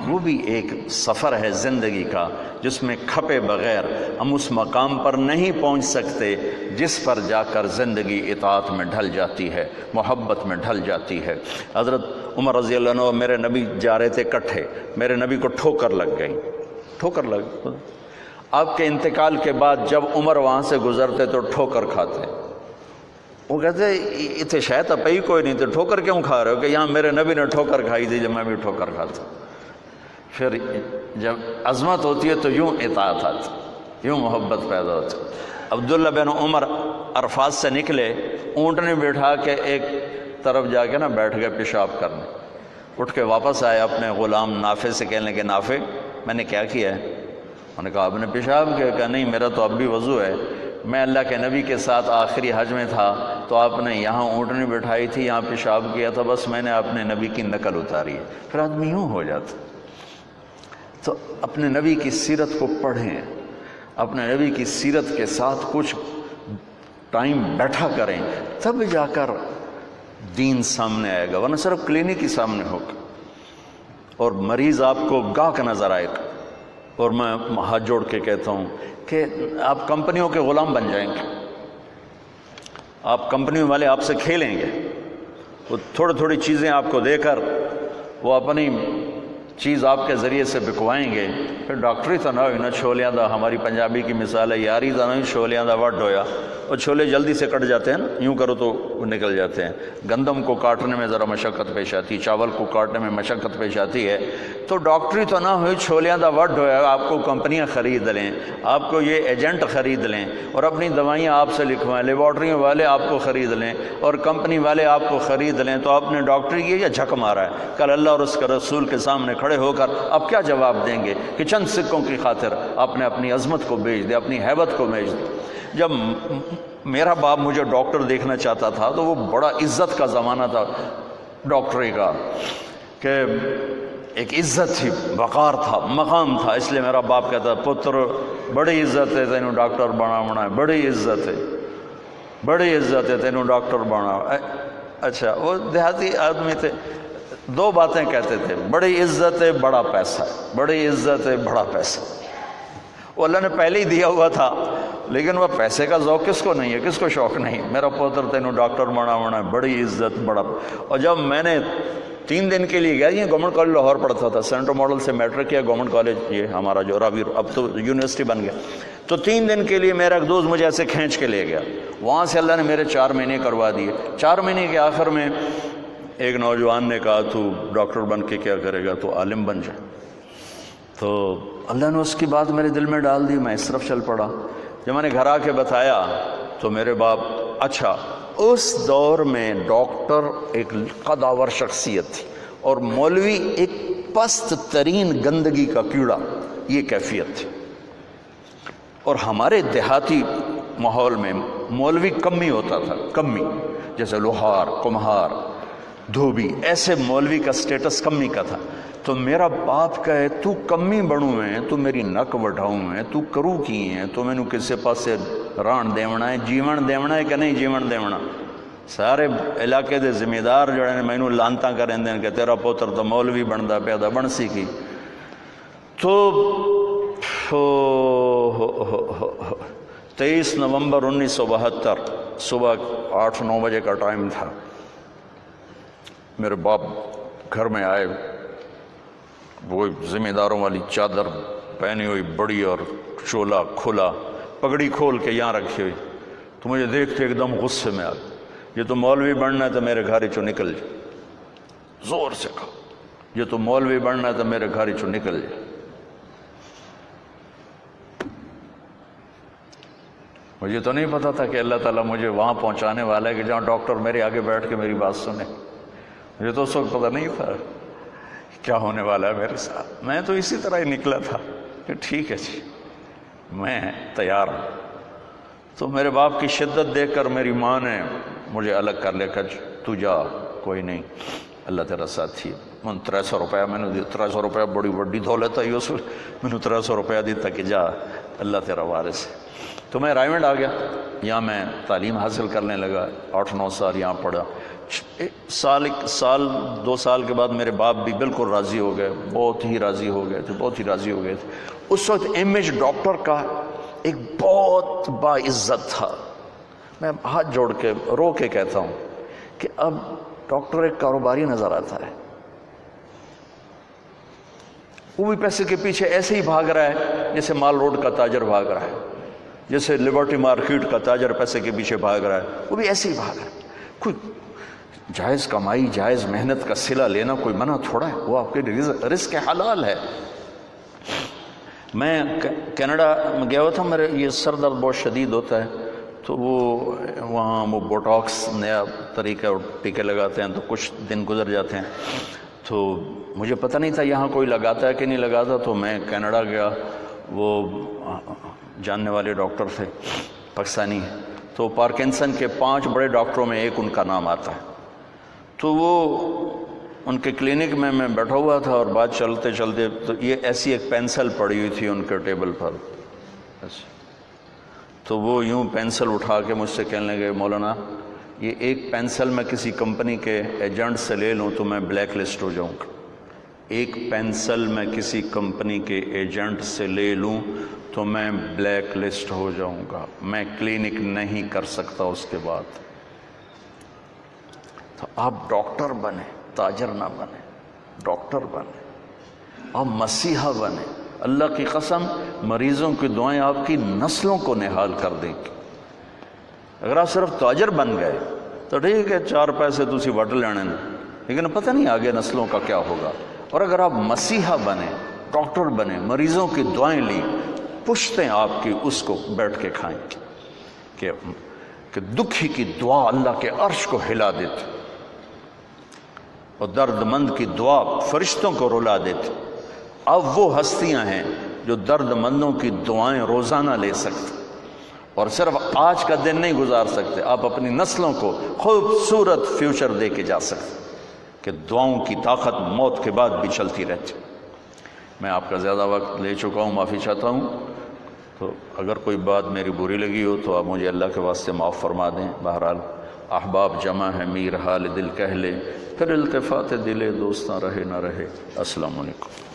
وہ بھی ایک سفر ہے زندگی کا، جس میں کھپے بغیر ہم اس مقام پر نہیں پہنچ سکتے جس پر جا کر زندگی اطاعت میں ڈھل جاتی ہے، محبت میں ڈھل جاتی ہے۔ حضرت عمر رضی اللہ عنہ میرے نبی جا رہے تھے کٹھے، میرے نبی کو ٹھوکر لگ گئی، ٹھوکر لگ، آپ کے انتقال کے بعد جب عمر وہاں سے گزرتے تو ٹھوکر کھاتے، وہ کہتے اتنے شاید پئی کوئی نہیں، تو ٹھوکر کیوں کھا رہے ہو؟ کہ یہاں میرے نبی نے ٹھوکر کھائی تھی جب میں بھی ٹھوکر کھاتا۔ پھر جب عظمت ہوتی ہے تو یوں اطاعت آتی، یوں محبت پیدا ہوتی۔ عبداللہ بن عمر عرفات سے نکلے، اونٹنی بٹھا کے ایک طرف جا کے نا بیٹھ گئے پیشاب کرنے، اٹھ کے واپس آئے اپنے غلام نافع سے، کہنے لگے نافع میں نے کیا کیا ہے؟ انہوں نے کہا آپ نے پیشاب کیا؟ کہا نہیں میرا تو اب بھی وضو ہے، میں اللہ کے نبی کے ساتھ آخری حج میں تھا تو آپ نے یہاں اونٹنی بٹھائی تھی، یہاں پیشاب کیا تھا، بس میں نے اپنے نبی کی نقل اتاری ہے۔ پھر آدمی یوں ہو جاتا۔ تو اپنے نبی کی سیرت کو پڑھیں، اپنے نبی کی سیرت کے ساتھ کچھ ٹائم بیٹھا کریں، تب جا کر دین سامنے آئے گا، ورنہ صرف کلینک ہی سامنے ہوگا اور مریض آپ کو گاہک نظر آئے گا۔ اور میں ہاتھ جوڑ کے کہتا ہوں کہ آپ کمپنیوں کے غلام بن جائیں گے، آپ کمپنی والے آپ سے کھیلیں گے، وہ تھوڑی تھوڑی چیزیں آپ کو دے کر وہ اپنی چیز آپ کے ذریعے سے بکوائیں گے۔ پھر ڈاکٹری تو نہ ہوئی نا چھولیاں دا، ہماری پنجابی کی مثال ہے یاری دا نہیں، چھولیاں دا وڈ ہویا، اور چھولے جلدی سے کٹ جاتے ہیں نا، یوں کرو تو وہ نکل جاتے ہیں۔ گندم کو کاٹنے میں ذرا مشقت پیش آتی ہے، چاول کو کاٹنے میں مشقت پیش آتی ہے۔ تو ڈاکٹری تو نہ ہوئی، چھولیاں دا وڈ ہویا، آپ کو کمپنیاں خرید لیں، آپ کو یہ ایجنٹ خرید لیں اور اپنی دوائیاں آپ سے لکھوائیں، لیبارٹریوں والے آپ کو خرید لیں اور کمپنی والے آپ کو خرید لیں، تو آپ نے ڈاکٹری کی یا جھک مارا ہے؟ کل اللہ اور اس کے رسول کے سامنے کھڑے ہو کر آپ کیا جواب دیں گے کہ چند سکوں کی خاطر آپ نے اپنی عظمت کو بیچ دیا، اپنی ہیبت کو بیچ دیا؟ جب میرا باپ مجھے ڈاکٹر دیکھنا چاہتا تھا تو وہ بڑا عزت کا زمانہ تھا ڈاکٹری کا، کہ ایک عزت تھی، وقار تھا، مقام تھا، اس لیے میرا باپ کہتا پتر بڑی عزت ہے تینوں ڈاکٹر بناونا ہے، بڑی عزت ہے، بڑی عزت ہے تینوں ڈاکٹر بنا۔ اچھا وہ دیہاتی آدمی تھے، 2 باتیں کہتے تھے، بڑی عزت ہے بڑا پیسہ ہے، بڑی عزت ہے بڑا پیسہ۔ وہ اللہ نے پہلے ہی دیا ہوا تھا، لیکن وہ پیسے کا ذوق کس کو نہیں ہے, کس کو شوق نہیں. میرا پوتر تینوں ڈاکٹر بنا بڑی عزت بڑا. اور جب میں نے 3 دن کے لیے گیا, یہ گورنمنٹ کالج لاہور پڑھتا تھا, سینٹرل ماڈل سے میٹرک کیا, گورنمنٹ کالج یہ ہمارا جو راوی اب تو یونیورسٹی بن گیا. تو 3 دن کے لیے میرا ایک دوست مجھے ایسے کھینچ کے لے گیا. وہاں سے اللہ نے میرے 4 مہینے کروا دیے. 4 مہینے کے آخر میں ایک نوجوان نے کہا تو ڈاکٹر بن کے کیا کرے گا, تو عالم بن جائے. تو اللہ نے اس کی بات میرے دل میں ڈال دی, میں اس طرف چل پڑا. جب میں نے گھر آ کے بتایا تو میرے باپ, اچھا اس دور میں ڈاکٹر ایک قداور شخصیت تھی اور مولوی ایک پست ترین گندگی کا کیڑا, یہ کیفیت تھی. اور ہمارے دیہاتی ماحول میں مولوی کمی ہوتا تھا, کمی, جیسے لوہار, کمہار, دھوبی, ایسے مولوی کا سٹیٹس کمی کا تھا. تو میرا باپ کہے تو کمی بڑوں ہیں, تو میری نک وڈھاؤں ہیں, تو کرو کی ہیں, تو مینوں کسے پاسے ران دیونا ہے, جیون دیونا ہے کہ نہیں جیون دیونا. سارے علاقے دے ذمہ دار جڑے نے مینوں لانتاں کریندے کہ تیرا پوتر تو مولوی بندا پیا دا, بن سی کی. تو 23 نومبر 1972 صبح 8-9 بجے کا ٹائم تھا. میرے باپ گھر میں آئے, وہ ذمہ داروں والی چادر پہنی ہوئی بڑی اور چولا کھلا, پگڑی کھول کے یہاں رکھی ہوئی. تو مجھے دیکھتے ایک دم غصے میں آ گیا, یہ تو مولوی بننا ہے تو میرے گھر چوں نکل جائے. زور سے کہا, یہ تو مولوی بننا ہے تو میرے گھر چوں نکل جائے. مجھے تو نہیں پتا تھا کہ اللہ تعالیٰ مجھے وہاں پہنچانے والا ہے کہ جہاں ڈاکٹر میرے آگے بیٹھ کے میری بات سنے. مجھے تو اس وقت پتہ نہیں تھا کیا ہونے والا ہے میرے ساتھ. میں تو اسی طرح ہی نکلا تھا کہ ٹھیک ہے جی میں تیار ہوں. تو میرے باپ کی شدت دیکھ کر میری ماں نے مجھے الگ کر لے کر, تو جا کوئی نہیں اللہ تیرا ساتھی ہے. من 300 روپیہ میں نے دیا. 300 روپیہ بڑی وڈی دولت ہے اس وقت, میں نے 300 روپیہ دیتا کہ جا اللہ تیرا وارث ہے. تو میں رائے منڈ آ گیا, یہاں میں تعلیم حاصل کرنے لگا. 8-9 سال یہاں پڑھا. سال 2 سال کے بعد میرے باپ بھی بالکل راضی ہو گئے, بہت ہی راضی ہو گئے تھے. اس وقت امیج ڈاکٹر کا ایک بہت باعزت تھا. میں ہاتھ جوڑ کے رو کے کہتا ہوں کہ اب ڈاکٹر ایک کاروباری نظر آتا ہے. وہ بھی پیسے کے پیچھے ایسے ہی بھاگ رہا ہے جیسے مال روڈ کا تاجر بھاگ رہا ہے, جیسے لبرٹی مارکیٹ کا تاجر پیسے کے پیچھے بھاگ رہا ہے, وہ بھی ایسے ہی بھاگ رہا ہے. کوئی جائز کمائی, جائز محنت کا صلہ لینا کوئی منع تھوڑا ہے, وہ آپ کے رزق حلال ہے. میں کینیڈا میں گیا ہوا تھا, میرے یہ سر درد بہت شدید ہوتا ہے, تو وہاں وہ بوٹاکس نیا طریقہ اور ٹیکے لگاتے ہیں, تو کچھ دن گزر جاتے ہیں. تو مجھے پتہ نہیں تھا یہاں کوئی لگاتا ہے کہ نہیں لگاتا. تو میں کینیڈا گیا, وہ جاننے والے ڈاکٹر تھے پاکستانی, تو پارکنسن کے 5 بڑے ڈاکٹروں میں ایک ان کا نام آتا ہے. تو وہ ان کے کلینک میں بیٹھا ہوا تھا, اور بات چلتے چلتے تو یہ ایسی ایک پینسل پڑی ہوئی تھی ان کے ٹیبل پر. تو وہ یوں پینسل اٹھا کے مجھ سے کہنے لگے, مولانا یہ ایک پینسل میں کسی کمپنی کے ایجنٹ سے لے لوں تو میں بلیک لسٹ ہو جاؤں گا. ایک پینسل میں کسی کمپنی کے ایجنٹ سے لے لوں تو میں بلیک لسٹ ہو جاؤں گا, میں کلینک نہیں کر سکتا اس کے بعد. تو آپ ڈاکٹر بنے, تاجر نہ بنے, ڈاکٹر بنے, آپ مسیحا بنے. اللہ کی قسم مریضوں کی دعائیں آپ کی نسلوں کو نہال کر دیں گی. اگر آپ صرف تاجر بن گئے تو ٹھیک ہے, 4 پیسے تسی وٹ لینے, لیکن پتہ نہیں آگے نسلوں کا کیا ہوگا. اور اگر آپ مسیحا بنے, ڈاکٹر بنے, مریضوں کی دعائیں لیں, پشتیں آپ کی اس کو بیٹھ کے کھائیں کہ دکھی کی دعا اللہ کے عرش کو ہلا دیتی, اور درد مند کی دعا فرشتوں کو رلا دیتی. اب وہ ہستیاں ہیں جو درد مندوں کی دعائیں روزانہ لے سکتے, اور صرف آج کا دن نہیں گزار سکتے, آپ اپنی نسلوں کو خوبصورت فیوچر دے کے جا سکتے کہ دعاؤں کی طاقت موت کے بعد بھی چلتی رہتی. میں آپ کا زیادہ وقت لے چکا ہوں, معافی چاہتا ہوں. تو اگر کوئی بات میری بری لگی ہو تو آپ مجھے اللہ کے واسطے معاف فرما دیں. بہرحال احباب جمع ہے, میر حال دل کہہ لے, پھر التفات دل دوستاں رہے نہ رہے. السلام علیکم.